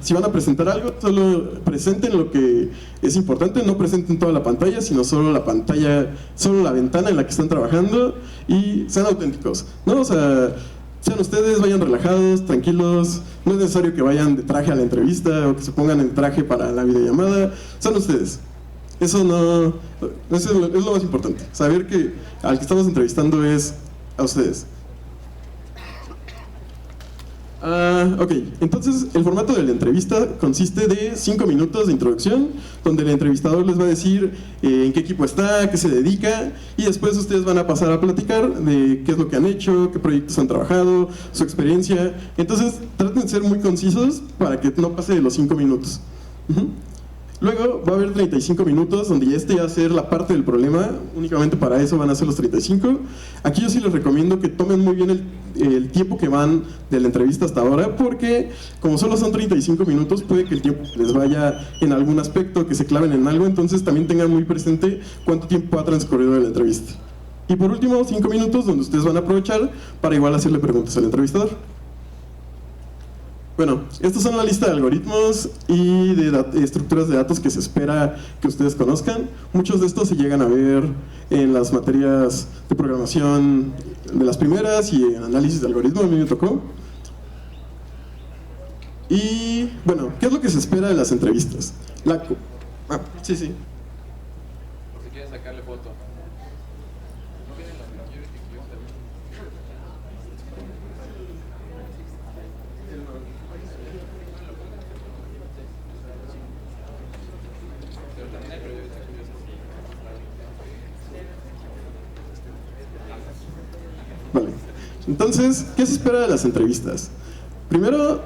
Si van a presentar algo, solo presenten lo que es importante, no presenten toda la pantalla, sino solo la pantalla, solo la ventana en la que están trabajando, y sean auténticos, ¿no? O sea, sean ustedes, vayan relajados, tranquilos, no es necesario que vayan de traje a la entrevista o que se pongan en traje para la videollamada, sean ustedes. Eso es lo más importante, saber que al que estamos entrevistando es a ustedes. Ok, entonces el formato de la entrevista consiste de 5 minutos de introducción, donde el entrevistador les va a decir en qué equipo está, a qué se dedica, y después ustedes van a pasar a platicar de qué es lo que han hecho, qué proyectos han trabajado, su experiencia. Entonces traten de ser muy concisos para que no pase de los 5 minutos. Luego va a haber 35 minutos donde ya va a ser la parte del problema, únicamente para eso van a ser los 35. Aquí yo sí les recomiendo que tomen muy bien el tiempo que van de la entrevista hasta ahora, porque como solo son 35 minutos, puede que el tiempo les vaya en algún aspecto, que se claven en algo, entonces también tengan muy presente cuánto tiempo ha transcurrido de la entrevista. Y por último, 5 minutos donde ustedes van a aprovechar para igual hacerle preguntas al entrevistador. Bueno, estas son la lista de algoritmos y de estructuras de datos que se espera que ustedes conozcan. Muchos de estos se llegan a ver en las materias de programación de las primeras y en análisis de algoritmos, a mí me tocó. Y bueno, ¿qué es lo que se espera de las entrevistas? Sí. Por si quieren sacarle foto. Vale. Entonces, ¿qué se espera de las entrevistas? Primero,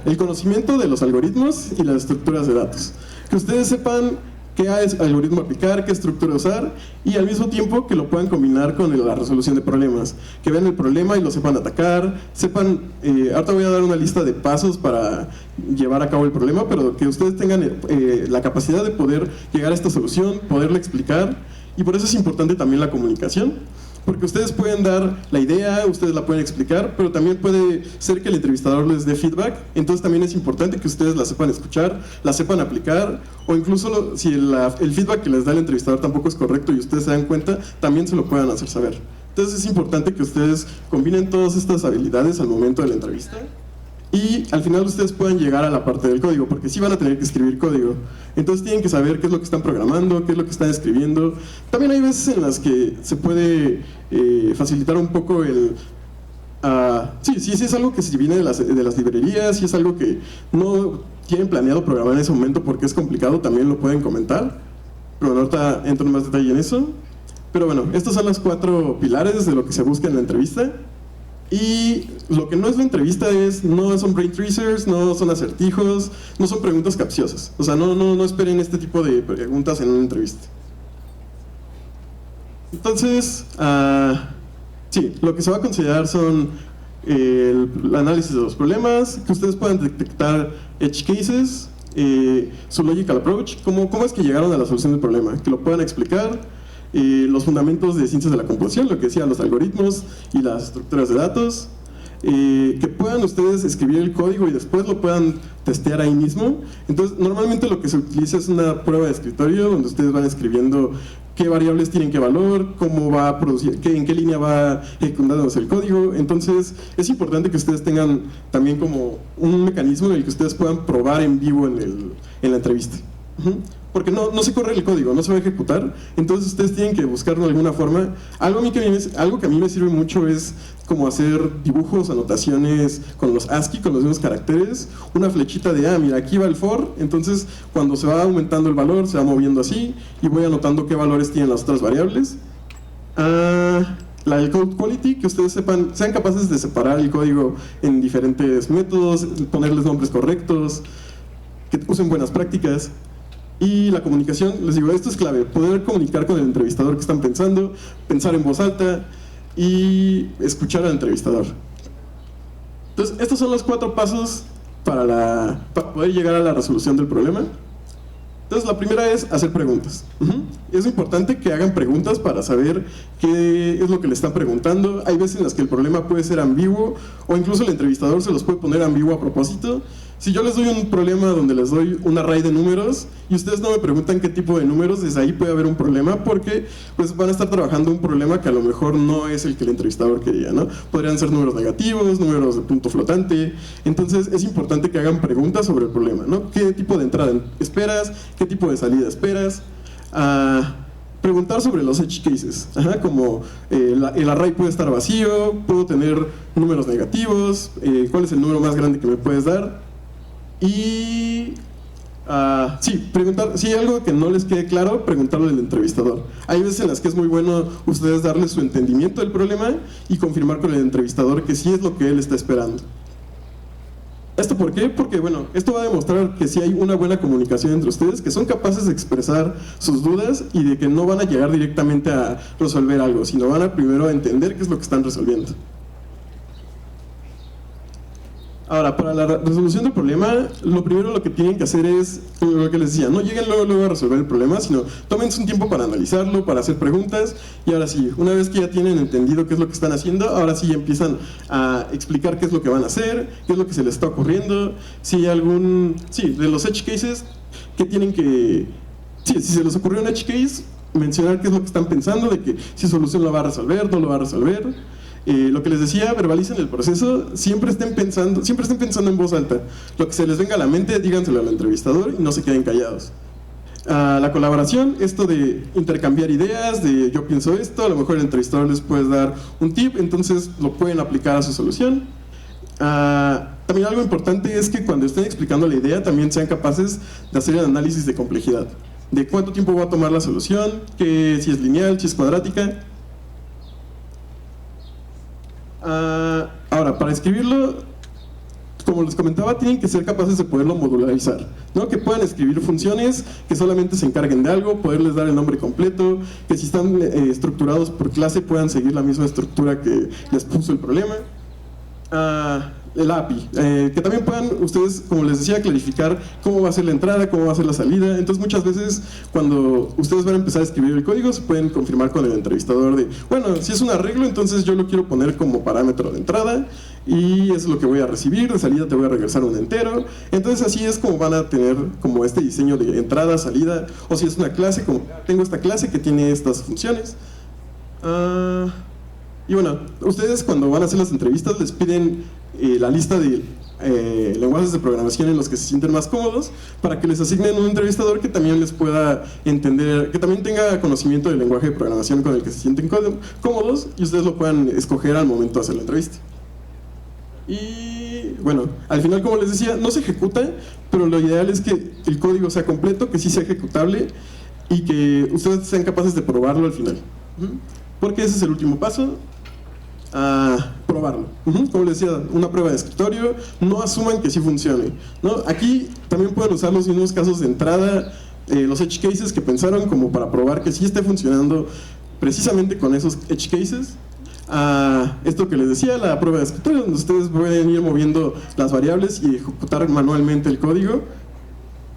el conocimiento de los algoritmos y las estructuras de datos. Que ustedes sepan qué algoritmo aplicar, qué estructura usar, y al mismo tiempo que lo puedan combinar con la resolución de problemas. Que vean el problema y lo sepan atacar, ahorita voy a dar una lista de pasos para llevar a cabo el problema, pero que ustedes tengan la capacidad de poder llegar a esta solución, poderla explicar, y por eso es importante también la comunicación. Porque ustedes pueden dar la idea, ustedes la pueden explicar, pero también puede ser que el entrevistador les dé feedback. Entonces también es importante que ustedes la sepan escuchar, la sepan aplicar, o incluso si el feedback que les da el entrevistador tampoco es correcto y ustedes se dan cuenta, también se lo puedan hacer saber. Entonces es importante que ustedes combinen todas estas habilidades al momento de la entrevista y al final ustedes puedan llegar a la parte del código, porque sí van a tener que escribir código. Entonces tienen que saber qué es lo que están programando, qué es lo que están escribiendo. También hay veces en las que se puede facilitar un poco sí es algo que se viene de las librerías, si es algo que no tienen planeado programar en ese momento porque es complicado, también lo pueden comentar. Pero ahorita entro en más detalle en eso. Pero bueno, estos son los 4 pilares de lo que se busca en la entrevista. Y lo que no es la entrevista no son brain teasers, no son acertijos, no son preguntas capciosas. O sea, no esperen este tipo de preguntas en una entrevista. Entonces, sí, lo que se va a considerar son el análisis de los problemas, que ustedes puedan detectar edge cases, su logical approach, cómo es que llegaron a la solución del problema, que lo puedan explicar. Los fundamentos de ciencias de la computación, lo que decía, los algoritmos y las estructuras de datos, que puedan ustedes escribir el código y después lo puedan testear ahí mismo. Entonces, normalmente lo que se utiliza es una prueba de escritorio donde ustedes van escribiendo qué variables tienen qué valor, cómo va a producir, en qué línea va ejecutándose el código. Entonces, es importante que ustedes tengan también como un mecanismo en el que ustedes puedan probar en vivo en la entrevista. porque no se corre el código, no se va a ejecutar, entonces ustedes tienen que buscarlo de alguna forma. Algo que a mí me sirve mucho es como hacer dibujos, anotaciones con los ASCII, con los mismos caracteres, una flechita de, mira, aquí va el for, entonces cuando se va aumentando el valor, se va moviendo así, y voy anotando qué valores tienen las otras variables. El code quality, que ustedes sean capaces de separar el código en diferentes métodos, ponerles nombres correctos, que usen buenas prácticas. Y la comunicación, les digo, esto es clave, poder comunicar con el entrevistador que están pensando, pensar en voz alta y escuchar al entrevistador. Entonces, estos son los 4 pasos para poder llegar a la resolución del problema. Entonces, la primera es hacer preguntas. Es importante que hagan preguntas para saber qué es lo que le están preguntando. Hay veces en las que el problema puede ser ambiguo, o incluso el entrevistador se los puede poner ambiguo a propósito. Si yo les doy un problema donde les doy un array de números y ustedes no me preguntan qué tipo de números, desde ahí puede haber un problema, porque pues van a estar trabajando un problema que a lo mejor no es el que el entrevistador quería, ¿no? Podrían ser números negativos, números de punto flotante. Entonces es importante que hagan preguntas sobre el problema, ¿no? ¿Qué tipo de entrada esperas? ¿Qué tipo de salida esperas? Preguntar sobre los edge cases, como el array puede estar vacío, puedo tener números negativos, ¿cuál es el número más grande que me puedes dar? Y preguntar, si hay algo que no les quede claro, preguntarlo al entrevistador. Hay veces en las que es muy bueno ustedes darles su entendimiento del problema y confirmar con el entrevistador que sí es lo que él está esperando. ¿Esto por qué? Porque bueno, esto va a demostrar que sí hay una buena comunicación entre ustedes, que son capaces de expresar sus dudas y de que no van a llegar directamente a resolver algo, sino van a primero a entender qué es lo que están resolviendo. Ahora, para la resolución del problema, lo primero lo que tienen que hacer es, lo que les decía, no lleguen luego a resolver el problema, sino tómense un tiempo para analizarlo, para hacer preguntas, y ahora sí, una vez que ya tienen entendido qué es lo que están haciendo, ahora sí empiezan a explicar qué es lo que van a hacer, qué es lo que se les está ocurriendo, si hay de los edge cases, que tienen que, si se les ocurrió un edge case, mencionar qué es lo que están pensando, de que si solución lo va a resolver, no lo va a resolver. Lo que les decía, verbalicen el proceso, siempre estén pensando en voz alta. Lo que se les venga a la mente, díganselo al entrevistador y no se queden callados. La colaboración, esto de intercambiar ideas, de yo pienso esto, a lo mejor el entrevistador les puede dar un tip, entonces lo pueden aplicar a su solución. También algo importante es que cuando estén explicando la idea, también sean capaces de hacer el análisis de complejidad, de cuánto tiempo va a tomar la solución, que si es lineal, si es cuadrática. Ahora, para escribirlo, como les comentaba, tienen que ser capaces de poderlo modularizar, ¿no? Que puedan escribir funciones que solamente se encarguen de algo, poderles dar el nombre completo, que si están estructurados por clase puedan seguir la misma estructura que les puso el problema. El API, que también puedan ustedes, como les decía, clarificar cómo va a ser la entrada, cómo va a ser la salida. Entonces muchas veces cuando ustedes van a empezar a escribir el código se pueden confirmar con el entrevistador de, bueno, si es un arreglo, entonces yo lo quiero poner como parámetro de entrada y eso es lo que voy a recibir, de salida te voy a regresar un entero. Entonces así es como van a tener como este diseño de entrada, salida, o si es una clase, como tengo esta clase que tiene estas funciones. Y bueno, ustedes cuando van a hacer las entrevistas les piden la lista de lenguajes de programación en los que se sienten más cómodos, para que les asignen un entrevistador que también les pueda entender, que también tenga conocimiento del lenguaje de programación con el que se sienten cómodos, y ustedes lo puedan escoger al momento de hacer la entrevista. Y bueno, al final, como les decía, no se ejecuta, pero lo ideal es que el código sea completo, que sí sea ejecutable y que ustedes sean capaces de probarlo al final, porque ese es el último paso. Probarlo. Como les decía, una prueba de escritorio, no asuman que sí funcione, ¿no? Aquí también pueden usar los mismos casos de entrada, los edge cases que pensaron como para probar que sí esté funcionando precisamente con esos edge cases. Esto que les decía, la prueba de escritorio, donde ustedes pueden ir moviendo las variables y ejecutar manualmente el código.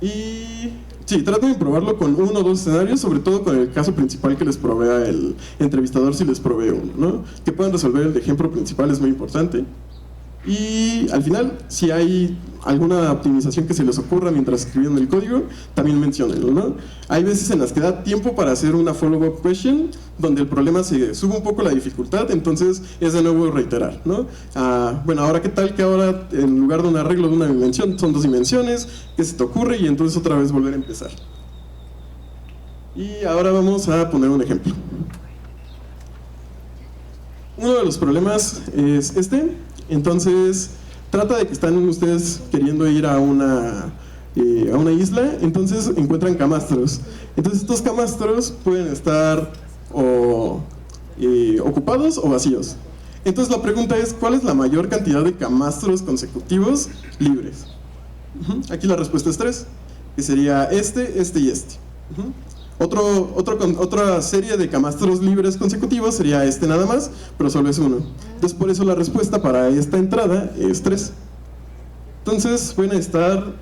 Y sí, traten de probarlo con 1 o 2 escenarios, sobre todo con el caso principal que les provea el entrevistador, si les provee uno, ¿no? Que puedan resolver el de ejemplo principal es muy importante. Y al final, si hay alguna optimización que se les ocurra mientras escribiendo el código, también menciónenlo, ¿no? Hay veces en las que da tiempo para hacer una follow-up question, donde el problema se sube un poco la dificultad, entonces es de nuevo reiterar, ¿no? Bueno, ahora qué tal que ahora en lugar de un arreglo de una dimensión son 2 dimensiones, ¿qué se te ocurre? Y entonces otra vez volver a empezar. Y ahora vamos a poner un ejemplo. Uno de los problemas es este. Entonces, trata de que están ustedes queriendo ir a una isla, entonces encuentran camastros. Entonces estos camastros pueden estar ocupados o vacíos. Entonces la pregunta es, ¿cuál es la mayor cantidad de camastros consecutivos libres? Aquí la respuesta es 3, que sería este y este. Otra serie de camastros libres consecutivos sería este nada más, pero solo es 1. Entonces por eso la respuesta para esta entrada es 3. Entonces pueden estar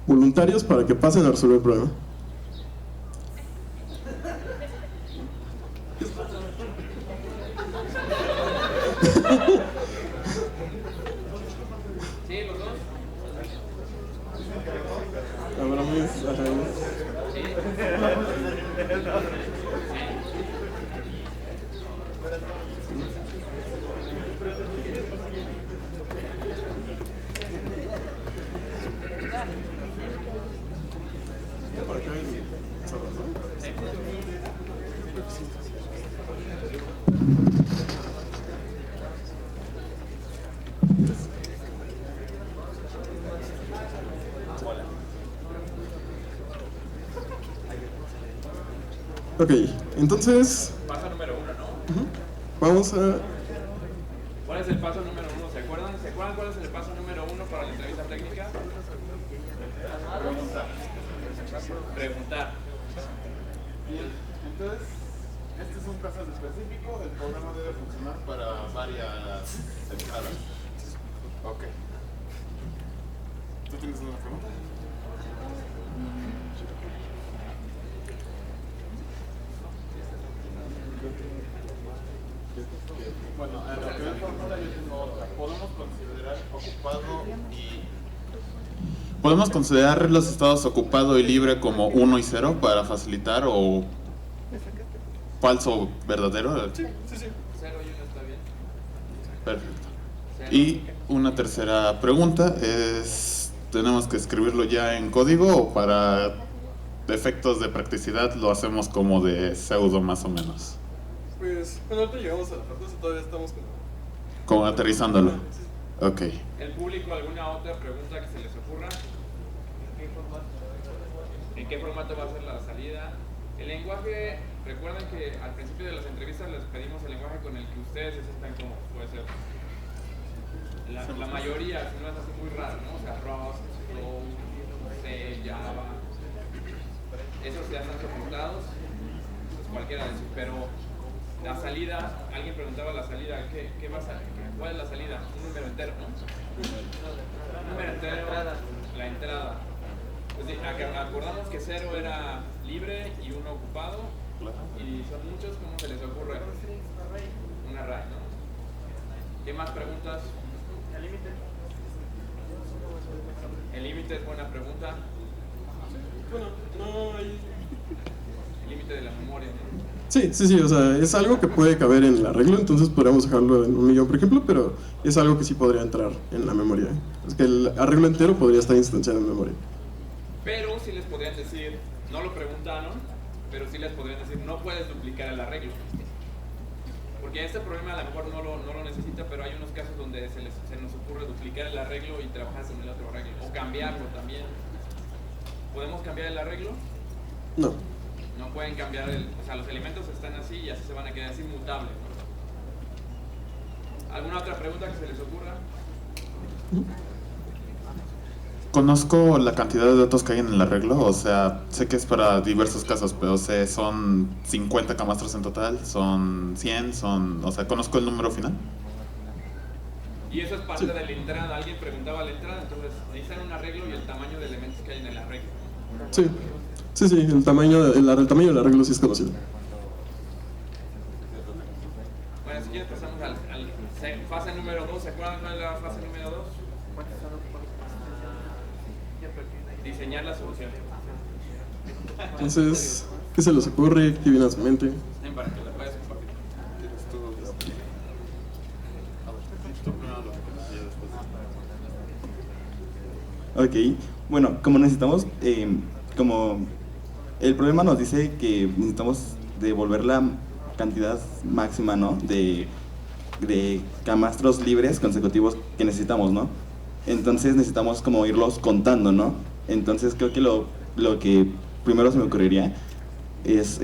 voluntarios para que pasen a resolver el problema. Sí, los dos. Ok, entonces Paso número 1, ¿no? vamos a... ¿Cuál es el paso número 1? ¿Se acuerdan? Cuál es el paso número 1 para la entrevista técnica? Preguntar. Bien, entonces, este es un caso específico, el programa debe funcionar para varias entradas. Ok. ¿Tú tienes una pregunta? Bueno, en la primera fórmula yo tengo otra. ¿Podemos considerar los estados ocupado y libre como 1 y 0 para facilitar o falso verdadero? Sí. 0 y 1 está bien. Perfecto. Y una tercera pregunta es, ¿tenemos que escribirlo ya en código o para efectos de practicidad lo hacemos como de pseudo más o menos? Pues, bueno, ahorita llegamos a la parte, todavía estamos Como aterrizándolo. Ok. ¿El público alguna otra pregunta que se les ocurra? ¿En qué formato va a ser la salida? El lenguaje, recuerden que al principio de las entrevistas les pedimos el lenguaje con el que ustedes se sientan cómodos. Puede ser la mayoría, si no es así muy raro, ¿no? O sea, Rust, Flow, C, Java. Esos ya están soportados, pues cualquiera de esos, pero la salida, alguien preguntaba la salida, ¿qué va a salir? ¿Cuál es la salida? Un número entero, ¿no? Un número entero, la entrada. Pues sí, acordamos que 0 era libre y 1 ocupado, y son muchos, ¿cómo se les ocurre? Un array, ¿no? ¿Qué más preguntas? El límite. El límite es buena pregunta. Bueno, no hay... El límite de la memoria, ¿no? Sí, o sea, es algo que puede caber en el arreglo, entonces podríamos dejarlo en 1 millón, por ejemplo, pero es algo que sí podría entrar en la memoria. Es que el arreglo entero podría estar instanciado en memoria. Pero sí les podrían decir, no lo preguntaron, pero sí les podrían decir, no puedes duplicar el arreglo. Porque este problema a lo mejor no lo necesita, pero hay unos casos donde se nos ocurre duplicar el arreglo y trabajar con el otro arreglo, o cambiarlo también. ¿Podemos cambiar el arreglo? No. No pueden cambiar o sea, los elementos están así y así se van a quedar así inmutables, ¿no? ¿Alguna otra pregunta que se les ocurra? Conozco la cantidad de datos que hay en el arreglo, o sea, sé que es para diversos casos, pero sé, son 50 camastros en total, son 100, o sea, conozco el número final. Y eso es parte de la entrada, alguien preguntaba la entrada, entonces necesitan un arreglo y el tamaño de elementos que hay en el arreglo. Sí, el tamaño del arreglo sí es conocido. Bueno, si quieres pasamos al fase número 2, ¿se acuerdan cuál es la fase número 2? Diseñar la solución. Entonces, ¿qué se les ocurre? ¿Qué viene a su mente? Ven para que la puedas compartir. Ok, bueno, como necesitamos, como El problema nos dice que necesitamos devolver la cantidad máxima, ¿no? de camastros libres consecutivos que necesitamos, ¿no? Entonces necesitamos como irlos contando, ¿no? Entonces creo que lo que primero se me ocurriría es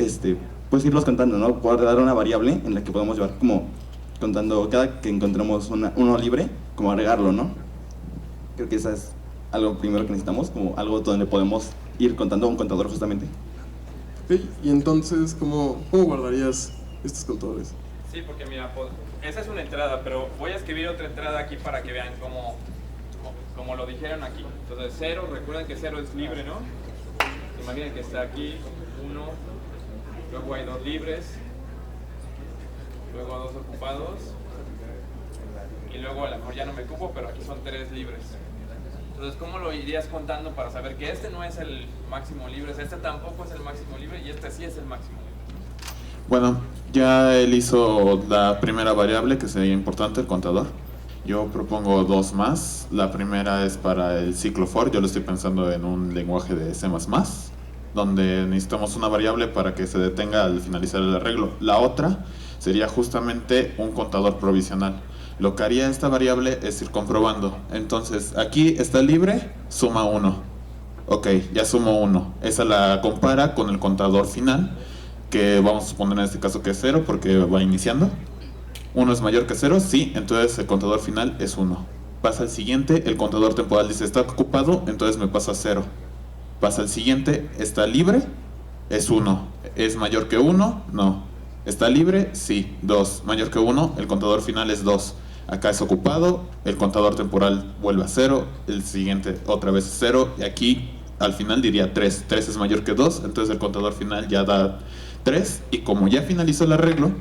pues irlos contando, ¿no? Guardar una variable en la que podemos llevar como contando cada que encontremos uno libre, como agregarlo, ¿no? Creo que esa es algo primero que necesitamos, como algo donde podemos ir contando un contador justamente. Ok, y entonces, ¿cómo guardarías estos contadores? Sí, porque mira, esa es una entrada, pero voy a escribir otra entrada aquí para que vean cómo lo dijeron aquí. Entonces 0, recuerden que 0 es libre, ¿no? Imaginen que está aquí 1, luego hay 2 libres, luego 2 ocupados, y luego a lo mejor ya no me ocupo, pero aquí son 3 libres. Entonces, ¿cómo lo irías contando para saber que este no es el máximo libre, este tampoco es el máximo libre y este sí es el máximo libre? Bueno, ya él hizo la primera variable, que sería importante, el contador. Yo propongo 2 más. La primera es para el ciclo for. Yo lo estoy pensando en un lenguaje de C++, donde necesitamos una variable para que se detenga al finalizar el arreglo. La otra sería justamente un contador provisional. Lo que haría esta variable es ir comprobando. Entonces, aquí está libre, suma 1. Ok, ya sumo 1. Esa la compara con el contador final, que vamos a suponer en este caso que es 0 porque va iniciando. 1 es mayor que 0, sí, entonces el contador final es 1. Pasa al siguiente, el contador temporal dice está ocupado, entonces me pasa a 0. Pasa al siguiente, está libre, es 1. ¿Es mayor que 1? No. ¿Está libre? Sí, 2. Mayor que 1, el contador final es 2. Acá es ocupado, el contador temporal vuelve a 0, el siguiente otra vez es 0, y aquí al final diría 3. 3 es mayor que 2, entonces el contador final ya da 3, y como ya finalizó el arreglo,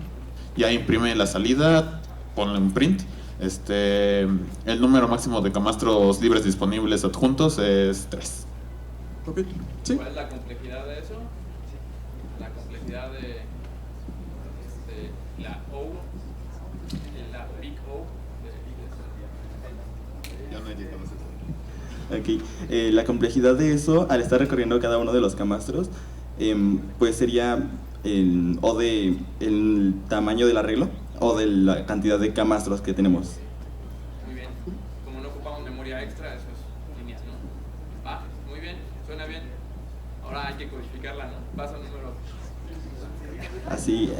ya imprime la salida, ponle un print. El número máximo de camastros libres disponibles adjuntos es 3. Ok, sí. ¿Cuál es la complejidad de eso? La complejidad de la O, la big O. Ya no he llegado a ese punto. Aquí, la complejidad de eso, al estar recorriendo cada uno de los camastros, pues sería el tamaño del arreglo o de la cantidad de camastros que tenemos. Muy bien. Como no ocupamos memoria extra, eso es líneas, ¿no? Ah, muy bien, suena bien. Ahora hay que codificarla, ¿no? Pasa un número. Así,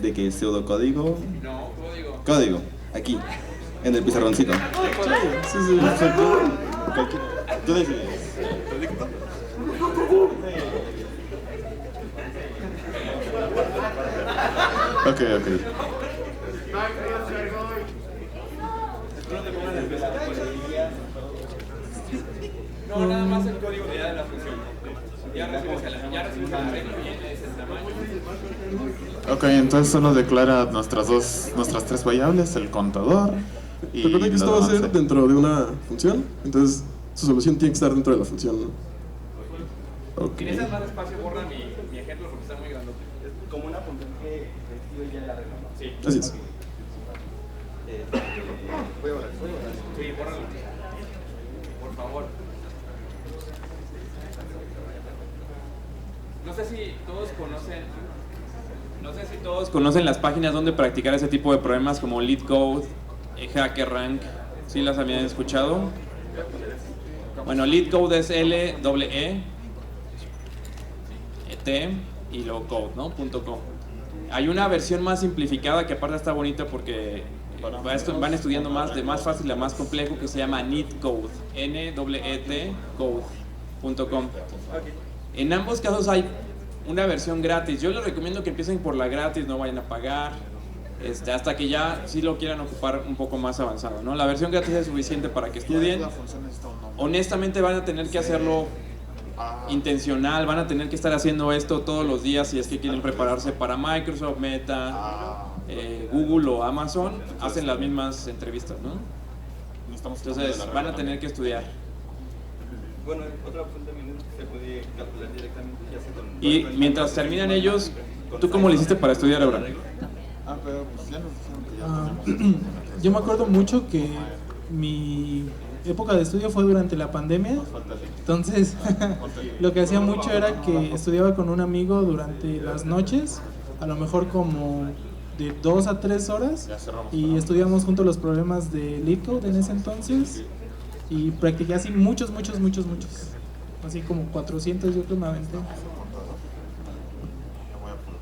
de que pseudocódigo. No, código. Código, aquí, en el pizarroncito. Sí, sí. Tú decides. Ok. No, nada más el código de la función. Ya recibes el arreglo y ese tamaño. Ok, entonces solo declara nuestras 3 variables, el contador y Recuerda que esto lo va a ser demás. dentro de una función, entonces su solución tiene que estar dentro de la función, ¿no? Ok. Si necesitas más espacio, borra mi ejemplo porque está muy grandote. Como una función que recibe ya el arreglo. Sí. Así es. Voy a borrar. Sí, bórralo. Por favor. No sé si todos conocen las páginas donde practicar ese tipo de problemas como LeetCode, HackerRank. ¿Sí las habían escuchado? Bueno, LeetCode es L-E-E-T y luego code, ¿no? .com. Hay una versión más simplificada que aparte está bonita porque van estudiando más, de más fácil a más complejo, que se llama NeetCode, N-E-E-T code.com. En ambos casos hay una versión gratis. Yo les recomiendo que empiecen por la gratis, no vayan a pagar, hasta que ya sí lo quieran ocupar un poco más avanzado, ¿no? La versión gratis es suficiente para que estudien. Honestamente van a tener que hacerlo intencional, van a tener que estar haciendo esto todos los días si es que quieren prepararse para Microsoft, Meta, Google o Amazon. Hacen las mismas entrevistas, ¿no? Entonces van a tener que estudiar. Bueno, otra opción también es que se puede calcular directamente ya sea con... Y mientras terminan ellos, ¿tú cómo le hiciste para estudiar ahora? Pero pues ya nos dijeron que ya tenemos. Yo me acuerdo mucho que mi época de estudio fue durante la pandemia. Entonces, lo que hacía mucho era que estudiaba con un amigo durante las noches, a lo mejor como de 2 a 3 horas, y estudiamos juntos los problemas de LeetCode en ese entonces, y practiqué así muchos, así como 400 yo creo me aventé.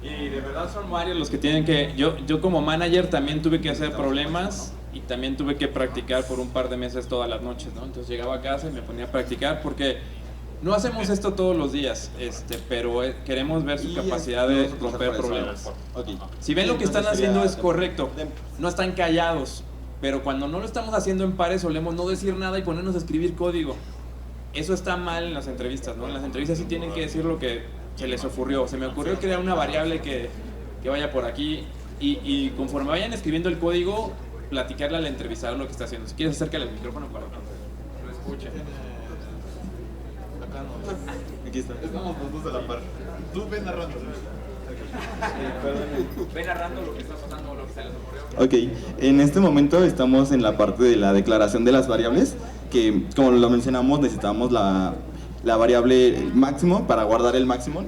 Y de verdad son varios los que tienen que... Yo como manager también tuve que hacer problemas y también tuve que practicar por un par de meses todas las noches, ¿no? Entonces llegaba a casa y me ponía a practicar porque no hacemos esto todos los días, pero queremos ver su capacidad de romper problemas. Okay. Si ven lo que están haciendo es correcto, no están callados, pero cuando no lo estamos haciendo en pares solemos no decir nada y ponernos a escribir código. Eso está mal en las entrevistas, ¿no? En las entrevistas sí tienen que decir lo que se les ocurrió. Se me ocurrió crear una variable que vaya por aquí y conforme vayan escribiendo el código, platicarle al entrevistador lo que está haciendo. Si quieres, acércale el micrófono para que lo escuche. Aquí está. Estamos los dos de la par. Tú ven narrando. Ven narrando lo que está pasando, lo que se les ocurrió. Ok, en este momento estamos en la parte de la declaración de las variables, que como lo mencionamos necesitamos la variable máximo para guardar el máximo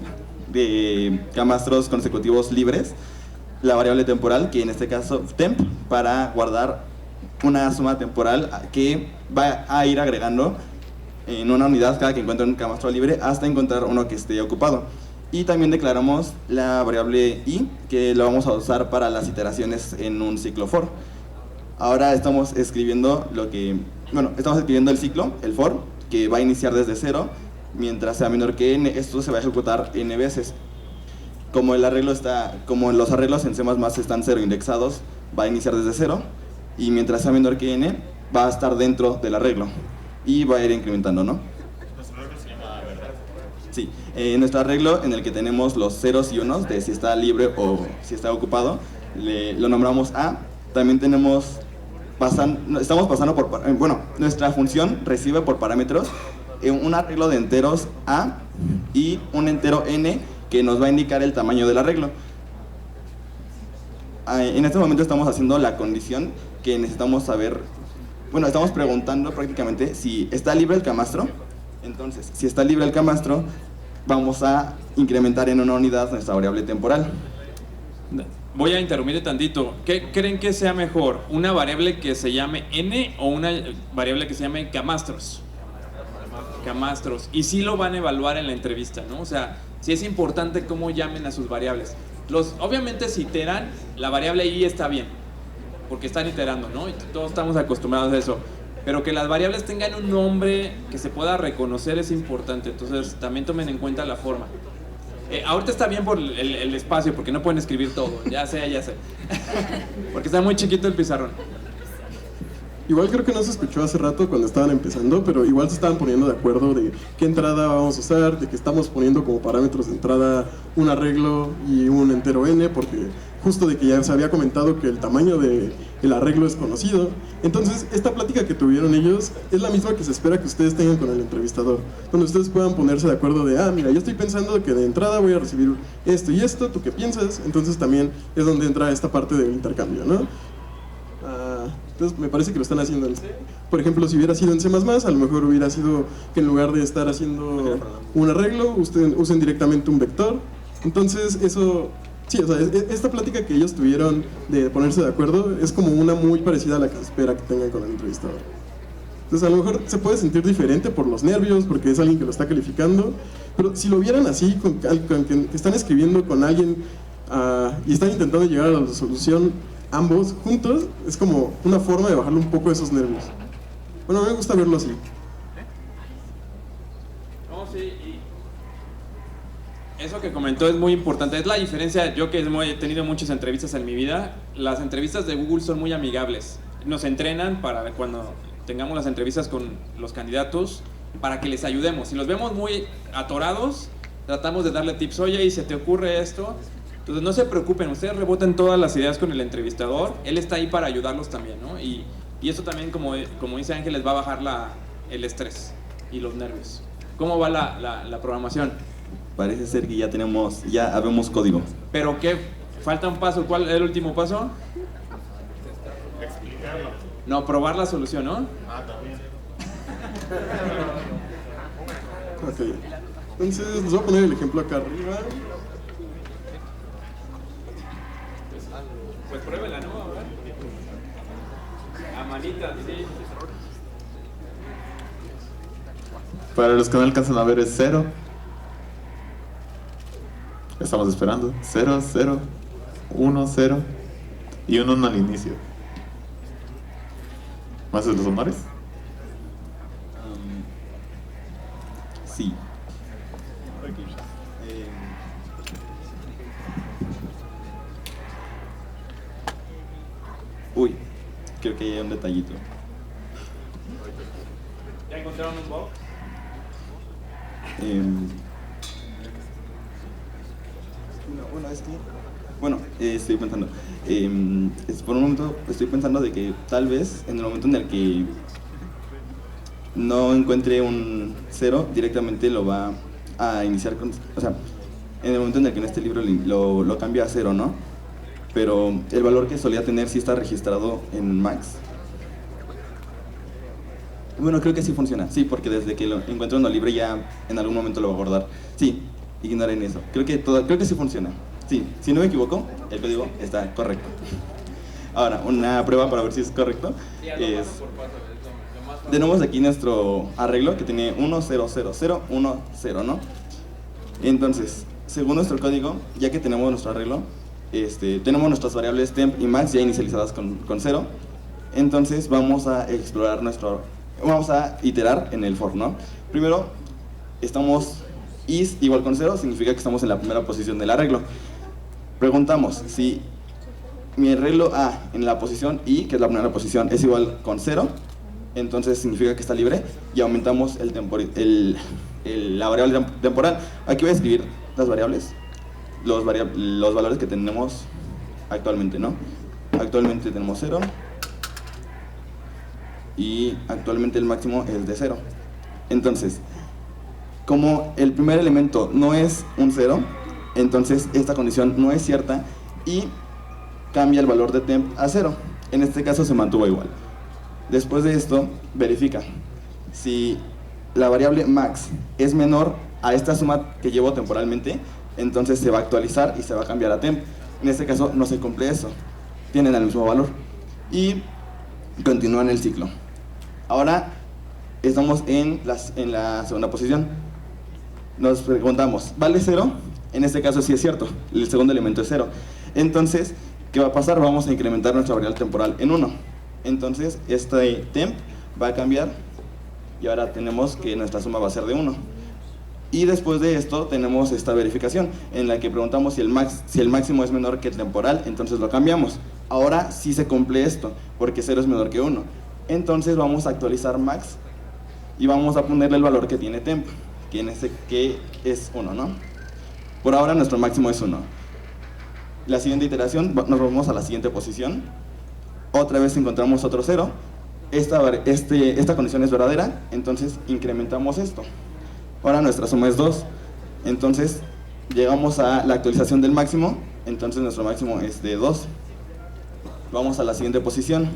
de camastros consecutivos libres, la variable temporal, que en este caso temp, para guardar una suma temporal que va a ir agregando en una unidad cada que encuentre un camastro libre hasta encontrar uno que esté ocupado. Y también declaramos la variable i, que lo vamos a usar para las iteraciones en un ciclo for. Ahora estamos escribiendo estamos escribiendo el ciclo, el for, que va a iniciar desde 0, mientras sea menor que n, esto se va a ejecutar n veces. Como los arreglos en C++ están 0 indexados, va a iniciar desde 0, y mientras sea menor que n, va a estar dentro del arreglo, y va a ir incrementando, ¿no? Sí, nuestro arreglo en el que tenemos los ceros y unos de si está libre o si está ocupado, lo nombramos A. También estamos pasando nuestra función recibe por parámetros un arreglo de enteros A y un entero N que nos va a indicar el tamaño del arreglo. En este momento estamos haciendo la condición que necesitamos saber, estamos preguntando prácticamente si está libre el camastro. Entonces, si está libre el camastro, vamos a incrementar en una unidad nuestra variable temporal. Voy a interrumpirte tantito. ¿Qué creen que sea mejor? ¿Una variable que se llame n o una variable que se llame camastros? Camastros. Y sí lo van a evaluar en la entrevista, ¿no? O sea, sí es importante cómo llamen a sus variables. Obviamente si iteran, la variable i está bien, porque están iterando, ¿no? Y todos estamos acostumbrados a eso. Pero que las variables tengan un nombre que se pueda reconocer es importante, entonces también tomen en cuenta la forma. Ahorita está bien por el espacio, porque no pueden escribir todo, ya sé. Porque está muy chiquito el pizarrón. Igual creo que no se escuchó hace rato cuando estaban empezando, pero igual se estaban poniendo de acuerdo de qué entrada vamos a usar, de que estamos poniendo como parámetros de entrada un arreglo y un entero n, porque justo de que ya se había comentado que el tamaño del arreglo es conocido. Entonces, esta plática que tuvieron ellos es la misma que se espera que ustedes tengan con el entrevistador, donde ustedes puedan ponerse de acuerdo de, mira, yo estoy pensando que de entrada voy a recibir esto y esto, ¿tú qué piensas? Entonces también es donde entra esta parte del intercambio, ¿no? Entonces me parece que lo están haciendo en C. Por ejemplo, si hubiera sido en C++, a lo mejor hubiera sido que en lugar de estar haciendo un arreglo, usen directamente un vector. Entonces eso, sí, o sea, esta plática que ellos tuvieron de ponerse de acuerdo es como una muy parecida a la que se espera que tengan con el entrevistador. Entonces a lo mejor se puede sentir diferente por los nervios, porque es alguien que lo está calificando, pero si lo vieran así, con que están escribiendo con alguien y están intentando llegar a la solución ambos juntos, es como una forma de bajarle un poco esos nervios. Bueno, a mí me gusta verlo así. No, sí, y eso que comentó es muy importante. Es la diferencia, yo que he tenido muchas entrevistas en mi vida, las entrevistas de Google son muy amigables. Nos entrenan para cuando tengamos las entrevistas con los candidatos, para que les ayudemos. Si los vemos muy atorados, tratamos de darle tips. Oye, ¿y se te ocurre esto? Entonces no se preocupen, ustedes reboten todas las ideas con el entrevistador, él está ahí para ayudarlos también, ¿no? Y eso también, como dice Ángel, les va a bajar el estrés y los nervios. ¿Cómo va la programación? Parece ser que ya habemos código. ¿Pero qué? ¿Falta un paso? ¿Cuál es el último paso? Explicarlo. No, probar la solución, ¿no? También. Ok. Entonces, les voy a poner el ejemplo acá arriba. Pues pruébela, ¿no? A ver. A manita, sí. Para los que no alcanzan a ver es 0. Estamos esperando. 0, 0, 1, 0 y un 1 al inicio. ¿Más de los honores? Sí. Uy, creo que hay un detallito. ¿Ya encontraron un bug? Estoy pensando. Por un momento estoy pensando de que tal vez en el momento en el que no encuentre un 0, directamente lo va a iniciar con... O sea, en el momento en el que en este libro lo cambia a 0, ¿no? Pero el valor que solía tener sí está registrado en Max. Bueno, creo que sí funciona. Sí, porque desde que lo encuentro en el libro ya en algún momento lo va a guardar. Sí, ignoren eso. Creo que sí funciona. Sí, si no me equivoco, el código está correcto. Ahora, una prueba para ver si es correcto es... Tenemos aquí nuestro arreglo que tiene 1, 0, 0, 0, 1, 0, ¿no? Entonces, según nuestro código, ya que tenemos nuestro arreglo, tenemos nuestras variables temp y max ya inicializadas con 0. Entonces vamos a explorar vamos a iterar en el for, ¿no? Primero, is igual con 0, significa que estamos en la primera posición del arreglo. Preguntamos si mi arreglo A en la posición I, que es la primera posición, es igual con 0, entonces significa que está libre y aumentamos la variable temporal. Aquí voy a escribir las variables, los valores que tenemos actualmente, ¿no? Actualmente tenemos 0 y actualmente el máximo es de 0. Entonces, como el primer elemento no es un 0, entonces esta condición no es cierta y cambia el valor de temp a 0. En este caso se mantuvo igual. Después de esto, verifica si la variable max es menor a esta suma que llevo temporalmente, entonces se va a actualizar y se va a cambiar a temp. En este caso no se cumple eso, tienen el mismo valor y continúan el ciclo. Ahora estamos en la segunda posición. Nos preguntamos, ¿vale 0? En este caso sí es cierto, el segundo elemento es 0. Entonces, ¿qué va a pasar? Vamos a incrementar nuestra variable temporal en 1. Entonces, este temp va a cambiar y ahora tenemos que nuestra suma va a ser de 1. Y después de esto tenemos esta verificación en la que preguntamos si el máximo es menor que el temporal, entonces lo cambiamos. Ahora sí se cumple esto, porque 0 es menor que 1. Entonces vamos a actualizar max y vamos a ponerle el valor que tiene temp, que es 1, ¿no? Por ahora nuestro máximo es 1. La siguiente iteración, nos vamos a la siguiente posición. Otra vez encontramos otro 0. Esta condición es verdadera, entonces incrementamos esto. Ahora nuestra suma es 2. Entonces llegamos a la actualización del máximo, entonces nuestro máximo es de 2. Vamos a la siguiente posición.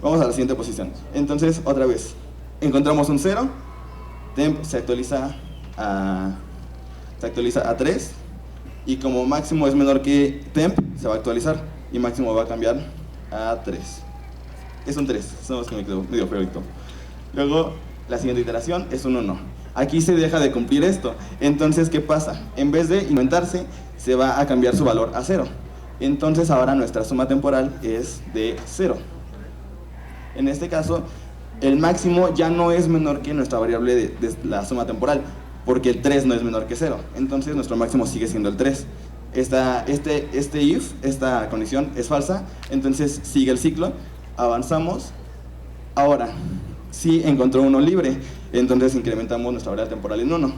Vamos a la siguiente posición. Entonces, otra vez, encontramos un 0, temp se actualiza a 3, y como máximo es menor que temp, se va a actualizar, y máximo va a cambiar a 3. Es un 3, eso es que me quedó medio feito. Luego, la siguiente iteración es un 1. Aquí se deja de cumplir esto. Entonces, ¿qué pasa? En vez de inventarse, se va a cambiar su valor a 0. Entonces, ahora nuestra suma temporal es de 0. En este caso, el máximo ya no es menor que nuestra variable de la suma temporal, porque el 3 no es menor que 0. Entonces, nuestro máximo sigue siendo el 3. Esta condición es falsa, entonces sigue el ciclo, avanzamos. Ahora, si encontró uno libre, entonces incrementamos nuestra variable temporal en 1.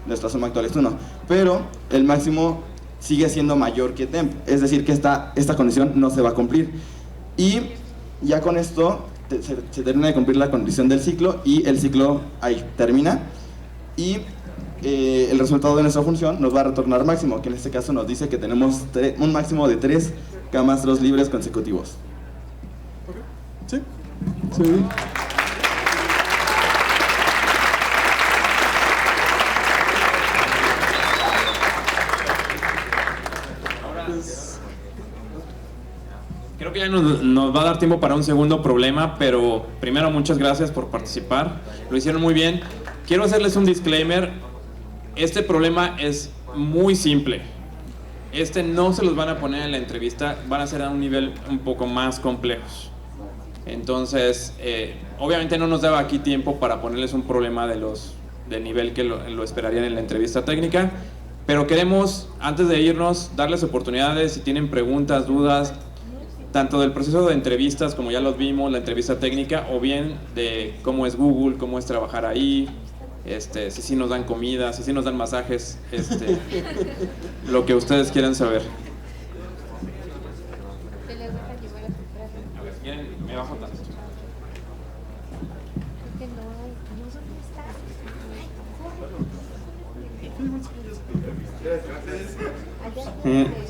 Nuestra suma actual es 1, pero el máximo sigue siendo mayor que temp, es decir que esta condición no se va a cumplir. Y ya con esto se termina de cumplir la condición del ciclo y el ciclo ahí termina. Y el resultado de nuestra función nos va a retornar máximo, que en este caso nos dice que tenemos un máximo de 3 camastros libres consecutivos. Sí. Sí. Creo que ya nos va a dar tiempo para un segundo problema, pero primero muchas gracias por participar, lo hicieron muy bien. Quiero hacerles un disclaimer, este problema es muy simple, no se los van a poner en la entrevista, van a ser a un nivel un poco más complejos. Entonces, obviamente no nos daba aquí tiempo para ponerles un problema del nivel que lo esperarían en la entrevista técnica, pero queremos, antes de irnos, darles oportunidades si tienen preguntas, dudas, tanto del proceso de entrevistas, como ya los vimos, la entrevista técnica, o bien de cómo es Google, cómo es trabajar ahí, si sí nos dan comida, si sí nos dan masajes, lo que ustedes quieran saber. A ver, ¿quieren? Me bajo tanto.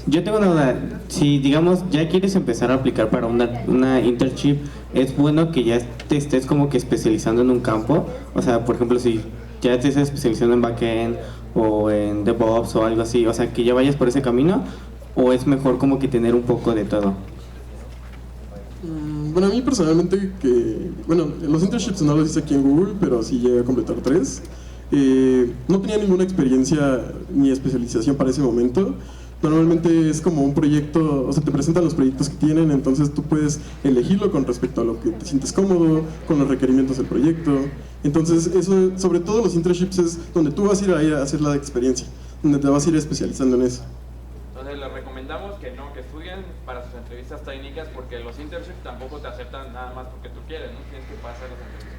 Yo tengo una duda, si digamos ya quieres empezar a aplicar para una internship, ¿es bueno que ya te estés como que especializando en un campo? O sea, por ejemplo, si ya te estés especializando en backend o en DevOps o algo así, o sea, que ya vayas por ese camino, ¿o es mejor como que tener un poco de todo? Bueno, a mí personalmente, los internships no los hice aquí en Google, pero sí llegué a completar 3. No tenía ninguna experiencia ni especialización para ese momento. Normalmente es como un proyecto, o sea, te presentan los proyectos que tienen, entonces tú puedes elegirlo con respecto a lo que te sientes cómodo, con los requerimientos del proyecto. Entonces, eso, sobre todo los internships, es donde tú vas a ir a hacer la experiencia, donde te vas a ir especializando en eso. Entonces les recomendamos que estudien para sus entrevistas técnicas, porque los internships tampoco te aceptan nada más porque tú quieres, ¿no? Tienes que pasar las entrevistas.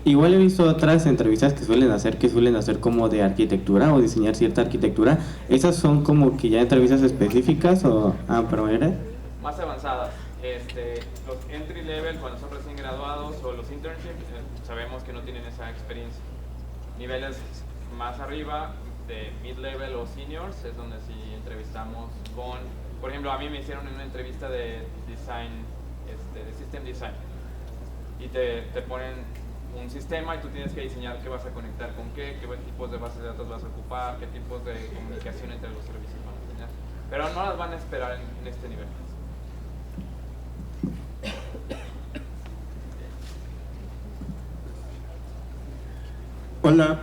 Igual he visto otras entrevistas que suelen hacer como de arquitectura o diseñar cierta arquitectura. ¿Esas son como que ya entrevistas específicas o pero era? Más avanzadas. Los entry level cuando son recién graduados o los internships sabemos que no tienen esa experiencia. Niveles más arriba de mid level o seniors es donde sí entrevistamos con, por ejemplo, a mí me hicieron una entrevista de design, de system design, y te ponen un sistema y tú tienes que diseñar qué vas a conectar con qué tipos de bases de datos vas a ocupar, qué tipos de comunicación entre los servicios van a tener. Pero no las van a esperar en este nivel. Hola,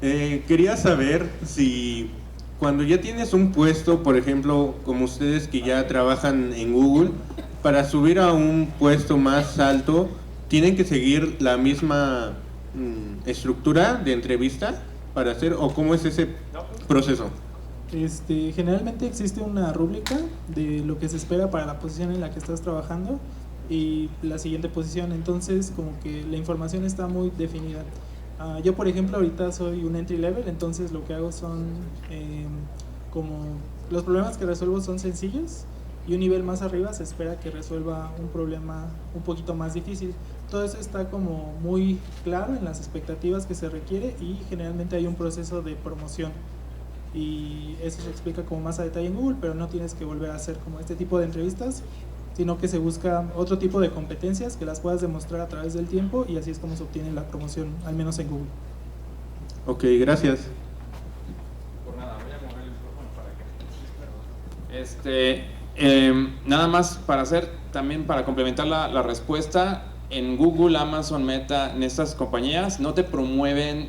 quería saber si cuando ya tienes un puesto, por ejemplo, como ustedes que ya trabajan en Google, para subir a un puesto más alto, ¿tienen que seguir la misma estructura de entrevista para hacer, o cómo es ese proceso? Generalmente existe una rúbrica de lo que se espera para la posición en la que estás trabajando y la siguiente posición, entonces como que la información está muy definida. Yo, por ejemplo, ahorita soy un entry level, entonces lo que hago son como los problemas que resuelvo son sencillos, y un nivel más arriba se espera que resuelva un problema un poquito más difícil. Todo eso está como muy claro en las expectativas que se requiere, y generalmente hay un proceso de promoción, y eso se explica como más a detalle en Google, pero no tienes que volver a hacer como este tipo de entrevistas, sino que se busca otro tipo de competencias que las puedas demostrar a través del tiempo, y así es como se obtiene la promoción, al menos en Google. Ok, gracias. Por nada, voy a mover el micrófono para que... nada más para complementar la respuesta, en Google, Amazon, Meta, en estas compañías no te promueven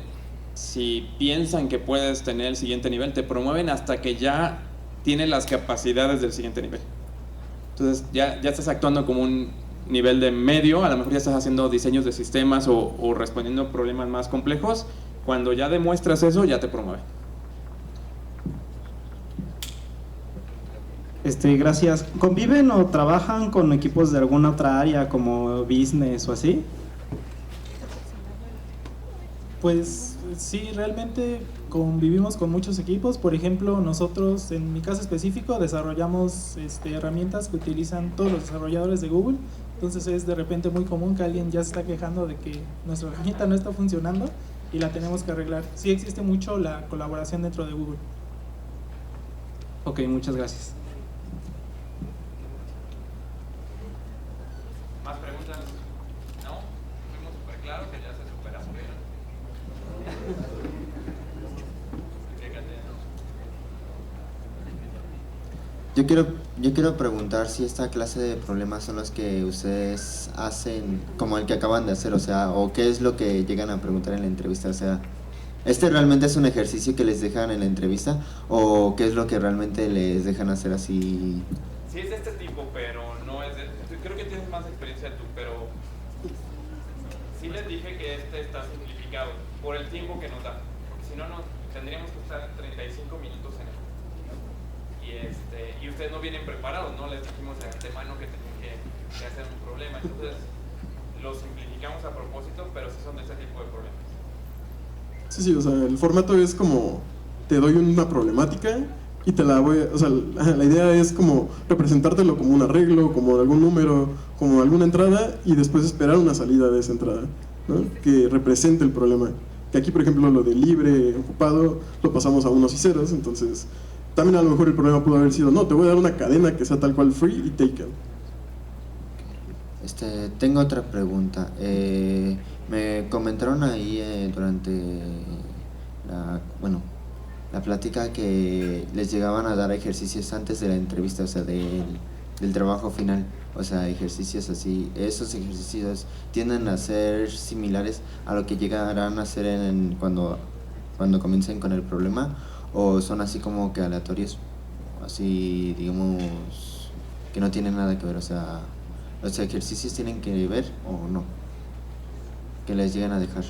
si piensan que puedes tener el siguiente nivel, te promueven hasta que ya tienes las capacidades del siguiente nivel. Entonces ya estás actuando como un nivel de medio, a lo mejor ya estás haciendo diseños de sistemas o respondiendo a problemas más complejos. Cuando ya demuestras eso, ya te promueven. Gracias. ¿Conviven o trabajan con equipos de alguna otra área como business o así? Pues sí, realmente convivimos con muchos equipos. Por ejemplo, nosotros, en mi caso específico, desarrollamos herramientas que utilizan todos los desarrolladores de Google. Entonces es de repente muy común que alguien ya se está quejando de que nuestra herramienta no está funcionando y la tenemos que arreglar. Sí existe mucho la colaboración dentro de Google. Ok, muchas gracias. Yo quiero preguntar si esta clase de problemas son los que ustedes hacen, como el que acaban de hacer, o sea, o qué es lo que llegan a preguntar en la entrevista, o sea, ¿este realmente es un ejercicio que les dejan en la entrevista o qué es lo que realmente les dejan hacer así? Sí es de este tipo, pero no es de... Creo que tienes más experiencia tú, pero sí les dije que este está simplificado por el tiempo que nos da, porque si no, tendríamos que estar 35 minutos en él. Y ustedes no vienen preparados, ¿no? Les dijimos de antemano que tenían que hacer un problema, entonces lo simplificamos a propósito, pero sí son de ese tipo de problemas. Sí, o sea, el formato es como, te doy una problemática y te la voy a, o sea, la idea es como representártelo como un arreglo, como algún número, como alguna entrada y después esperar una salida de esa entrada, ¿no? Que represente el problema. Que aquí, por ejemplo, lo de libre, ocupado, lo pasamos a unos y ceros, entonces también a lo mejor el problema pudo haber sido, no, te voy a dar una cadena que sea tal cual free y taken. Tengo otra pregunta. Me comentaron ahí durante la plática que les llegaban a dar ejercicios antes de la entrevista, o sea, del trabajo final, o sea, ejercicios así. ¿Esos ejercicios tienden a ser similares a lo que llegarán a hacer cuando comiencen con el problema? ¿O son así como que aleatorios, así digamos que no tienen nada que ver? O sea, ¿los ejercicios tienen que ver o no? Que les llegan a dejar.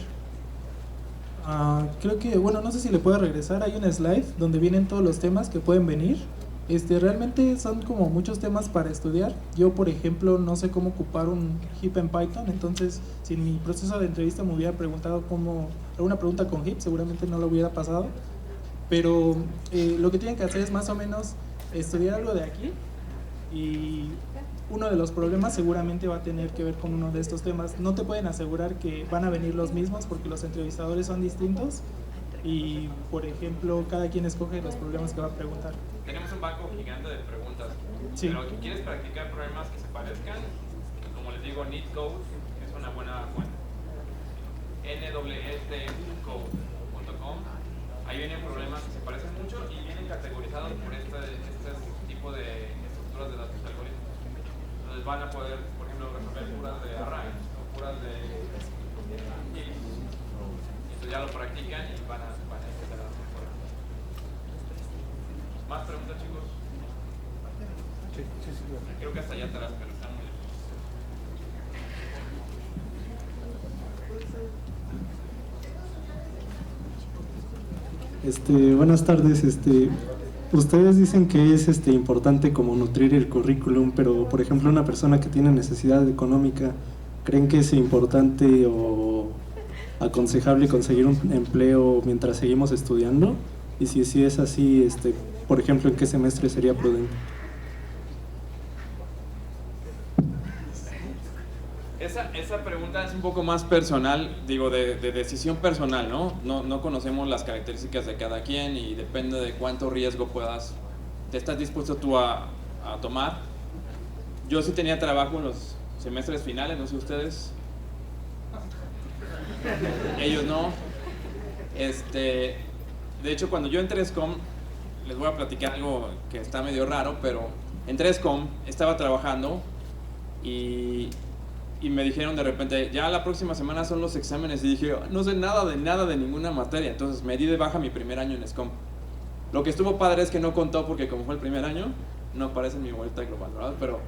Creo que, bueno, no sé si le puedo regresar. Hay un slide donde vienen todos los temas que pueden venir. Realmente son como muchos temas para estudiar. Yo, por ejemplo, no sé cómo ocupar un heap en Python, entonces si en mi proceso de entrevista me hubiera preguntado alguna pregunta con heap, seguramente no lo hubiera pasado. Pero lo que tienen que hacer es más o menos estudiar algo de aquí y uno de los problemas seguramente va a tener que ver con uno de estos temas. No te pueden asegurar que van a venir los mismos porque los entrevistadores son distintos y, por ejemplo, cada quien escoge los problemas que va a preguntar. Tenemos un banco gigante de preguntas, sí. Pero si quieres practicar problemas que se parezcan, como les digo, NeetCode es una buena fuente. nwstcode.com. Ahí vienen problemas que se parecen mucho y vienen categorizados por este tipo de estructuras de datos algoritmos. Entonces van a poder, por ejemplo, resolver puras de array o puras de if. Entonces ya lo practican y van a empezar a hacer por ahí. ¿Más preguntas, chicos? Sí. Creo que hasta allá atrás, pero están muy lejos. Buenas tardes. Ustedes dicen que es importante como nutrir el currículum, pero por ejemplo una persona que tiene necesidad económica, ¿creen que es importante o aconsejable conseguir un empleo mientras seguimos estudiando? Y si es así, por ejemplo, ¿en qué semestre sería prudente? Esa pregunta es un poco más personal, digo, de decisión personal, ¿no? No conocemos las características de cada quien y depende de cuánto riesgo te estás dispuesto tú a tomar. Yo sí tenía trabajo en los semestres finales, no sé ustedes. Ellos no. De hecho, cuando yo entré a SCOM, les voy a platicar algo que está medio raro, pero entré a SCOM, estaba trabajando y me dijeron de repente, ya la próxima semana son los exámenes, y dije, no sé nada de ninguna materia. Entonces me di de baja mi primer año en SCOM. Lo que estuvo padre es que no contó porque como fue el primer año, no aparece en mi vuelta global, ¿verdad? Pero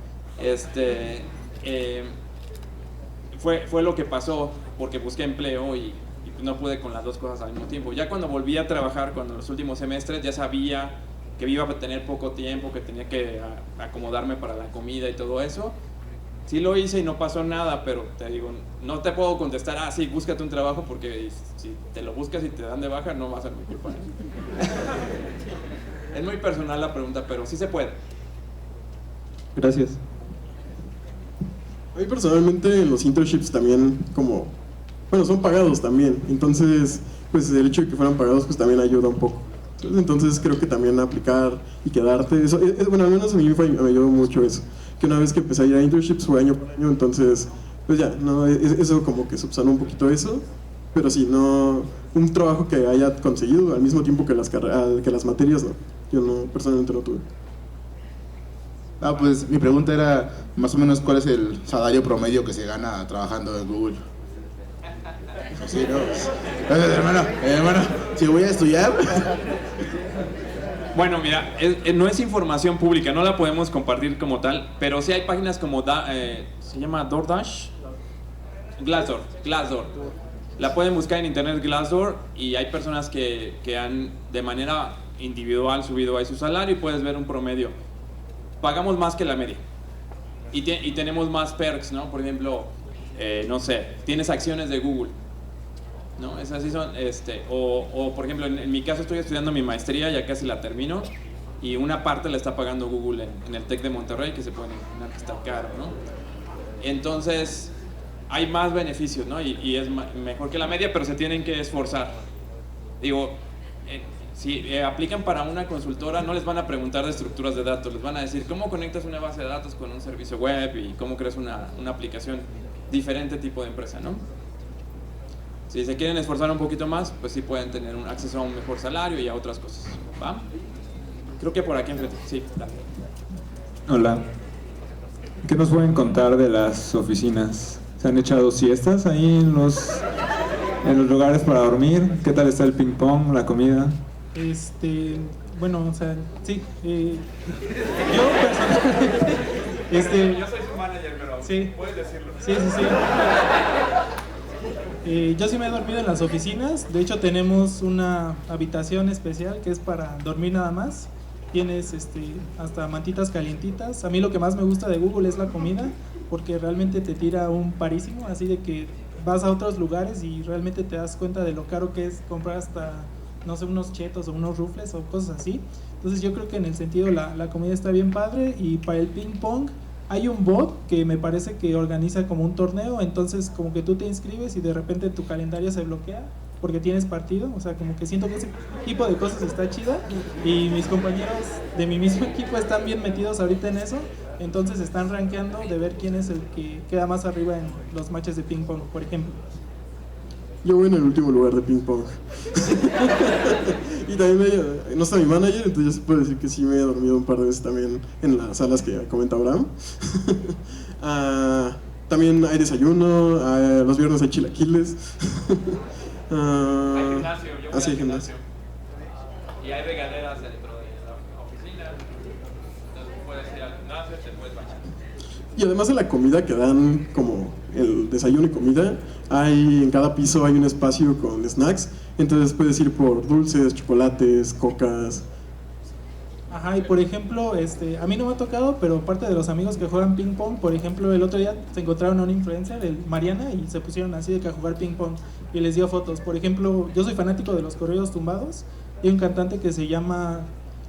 fue lo que pasó porque busqué empleo y no pude con las dos cosas al mismo tiempo. Ya cuando volví a trabajar, cuando los últimos semestres, ya sabía que iba a tener poco tiempo, que tenía que acomodarme para la comida y todo eso. Sí lo hice y no pasó nada, pero te digo, no te puedo contestar, sí, búscate un trabajo, porque si te lo buscas y te dan de baja, no va a ser mi culpa. Es muy personal la pregunta, pero sí se puede. Gracias. A mí personalmente los internships también son pagados también, entonces pues el hecho de que fueran pagados pues también ayuda un poco. Entonces creo que también aplicar y quedarte, eso, bueno, al menos a mí me ayudó mucho eso, que una vez que empecé a ir a internships fue año por año, entonces pues ya, no, eso como que subsanó un poquito eso pero sí, no un trabajo que haya conseguido al mismo tiempo que las materias, no. Yo no, personalmente no tuve. Pues mi pregunta era más o menos cuál es el salario promedio que se gana trabajando en Google. Sí, ¿no? Hermano, si voy a estudiar. Bueno, mira, no es información pública, no la podemos compartir como tal, pero sí hay páginas como, se llama DoorDash, Glassdoor. La pueden buscar en internet, Glassdoor, y hay personas que han de manera individual subido ahí su salario y puedes ver un promedio. Pagamos más que la media y tenemos más perks, ¿no? Por ejemplo, no sé, tienes acciones de Google, ¿no? Esas sí son, o por ejemplo, en mi caso estoy estudiando mi maestría, ya casi la termino, y una parte la está pagando Google en el TEC de Monterrey, que se pueden imaginar que está caro, ¿no? Entonces, hay más beneficios, ¿no? Y es mejor que la media, pero se tienen que esforzar. Digo, si aplican para una consultora, no les van a preguntar de estructuras de datos, les van a decir cómo conectas una base de datos con un servicio web y cómo creas una aplicación, diferente tipo de empresa, ¿no? Si se quieren esforzar un poquito más, pues sí pueden tener un acceso a un mejor salario y a otras cosas, ¿va? Creo que por aquí enfrente, sí, dale. Hola, ¿qué nos pueden contar de las oficinas? ¿Se han echado siestas ahí en los lugares para dormir? ¿Qué tal está el ping pong, la comida? Bueno, o sea, sí. Yo personalmente, yo soy su manager, pero sí, puedes decirlo. Sí. Yo sí me he dormido en las oficinas. De hecho, tenemos una habitación especial que es para dormir nada más. Tienes hasta mantitas calientitas. A mí lo que más me gusta de Google es la comida, porque realmente te tira un parísimo, así de que vas a otros lugares y realmente te das cuenta de lo caro que es comprar hasta, no sé, unos chetos o unos rufles o cosas así. Entonces yo creo que en el sentido la comida está bien padre. Y para el ping pong hay un bot que me parece que organiza como un torneo, entonces como que tú te inscribes y de repente tu calendario se bloquea porque tienes partido, o sea, como que siento que ese tipo de cosas está chida y mis compañeros de mi mismo equipo están bien metidos ahorita en eso, entonces están rankeando de ver quién es el que queda más arriba en los matches de ping pong, por ejemplo. Yo voy en el último lugar de ping pong. Y también no está mi manager, entonces yo se puedo decir que sí me he dormido un par de veces también en las salas que comenta Abraham. También hay desayuno, los viernes hay chilaquiles. Hay gimnasio, yo voy hay al gimnasio. Y hay regaderas dentro de la oficina. Entonces puedes ir al gimnasio, te puedes bañar. Y además de la comida que dan, como el desayuno y comida, en cada piso hay un espacio con snacks, entonces puedes ir por dulces, chocolates, cocas. Ajá, y por ejemplo, a mí no me ha tocado, pero parte de los amigos que juegan ping pong, por ejemplo, el otro día se encontraron a un influencer, el Mariana, y se pusieron así de que a jugar ping pong y les dio fotos. Por ejemplo, yo soy fanático de los corridos tumbados, y hay un cantante que se llama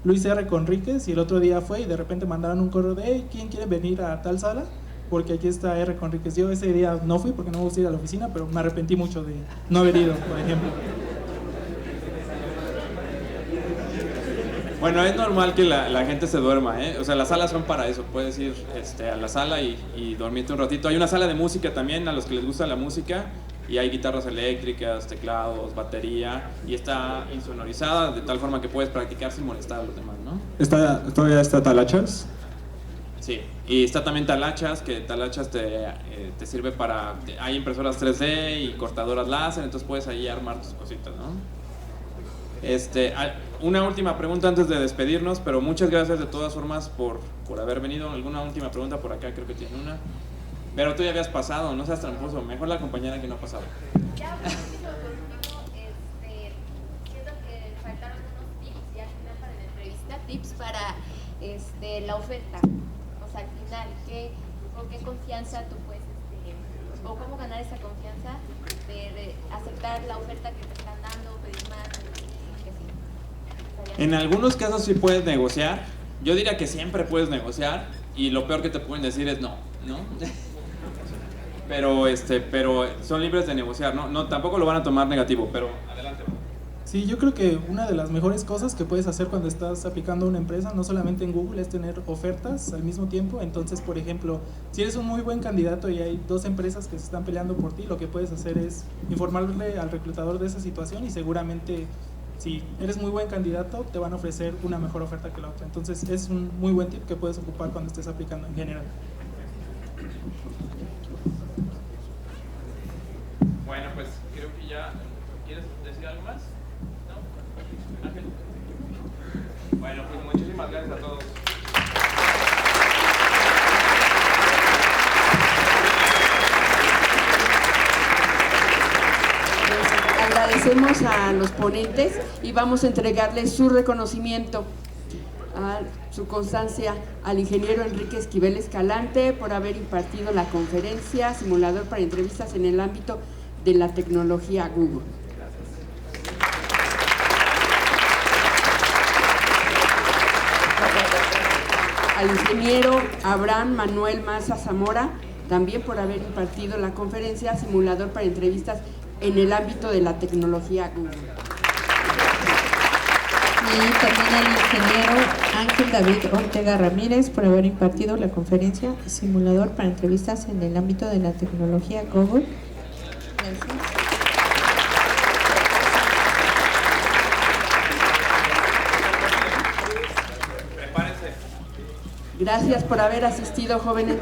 Luis R. Conríquez, y el otro día fue y de repente mandaron un correo de hey, ¿quién quiere venir a tal sala? Porque aquí está R. Conríquez. Yo ese día no fui porque no me gusta ir a la oficina, pero me arrepentí mucho de no haber ido, por ejemplo. Bueno, es normal que la gente se duerma, ¿eh? O sea, las salas son para eso. Puedes ir a la sala y dormirte un ratito. Hay una sala de música también a los que les gusta la música y hay guitarras eléctricas, teclados, batería y está insonorizada de tal forma que puedes practicar sin molestar a los demás, ¿no? ¿Todavía está Talachas? Sí, y está también Talachas, que Talachas te sirve para... Hay impresoras 3D y cortadoras láser, entonces puedes ahí armar tus cositas, ¿no? Una última pregunta antes de despedirnos, pero muchas gracias de todas formas por haber venido. ¿Alguna última pregunta por acá? Creo que tiene una. Pero tú ya habías pasado, no seas tramposo. Mejor la compañera que no ha pasado. Ya, por último, siento que faltaron unos tips ya al final para la entrevista, tips para la oferta. O sea, al final, con qué confianza tú puedes, o cómo ganar esa confianza de aceptar la oferta que te están dando, pedir más. En algunos casos sí puedes negociar. Yo diría que siempre puedes negociar y lo peor que te pueden decir es no. Pero son libres de negociar, ¿no? No, tampoco lo van a tomar negativo, pero adelante. Sí, yo creo que una de las mejores cosas que puedes hacer cuando estás aplicando a una empresa, no solamente en Google, es tener ofertas al mismo tiempo. Entonces, por ejemplo, si eres un muy buen candidato y hay 2 empresas que se están peleando por ti, lo que puedes hacer es informarle al reclutador de esa situación y seguramente, si eres muy buen candidato, te van a ofrecer una mejor oferta que la otra. Entonces, es un muy buen tip que puedes ocupar cuando estés aplicando en general. Bueno, pues creo que ya... ¿Quieres decir algo más? ¿No? Ángel. Bueno, pues muchísimas gracias a todos. Pues agradecemos a los ponentes y vamos a entregarles su reconocimiento, a su constancia al ingeniero Enrique Esquivel Escalante por haber impartido la conferencia Simulador para entrevistas en el ámbito de la tecnología Google. Al ingeniero Abraham Manuel Maza Zamora, también por haber impartido la conferencia Simulador para entrevistas en el ámbito de la tecnología Google. Y también al ingeniero Ángel David Ortega Ramírez por haber impartido la conferencia Simulador para entrevistas en el ámbito de la tecnología Google. Gracias. Gracias por haber asistido, jóvenes.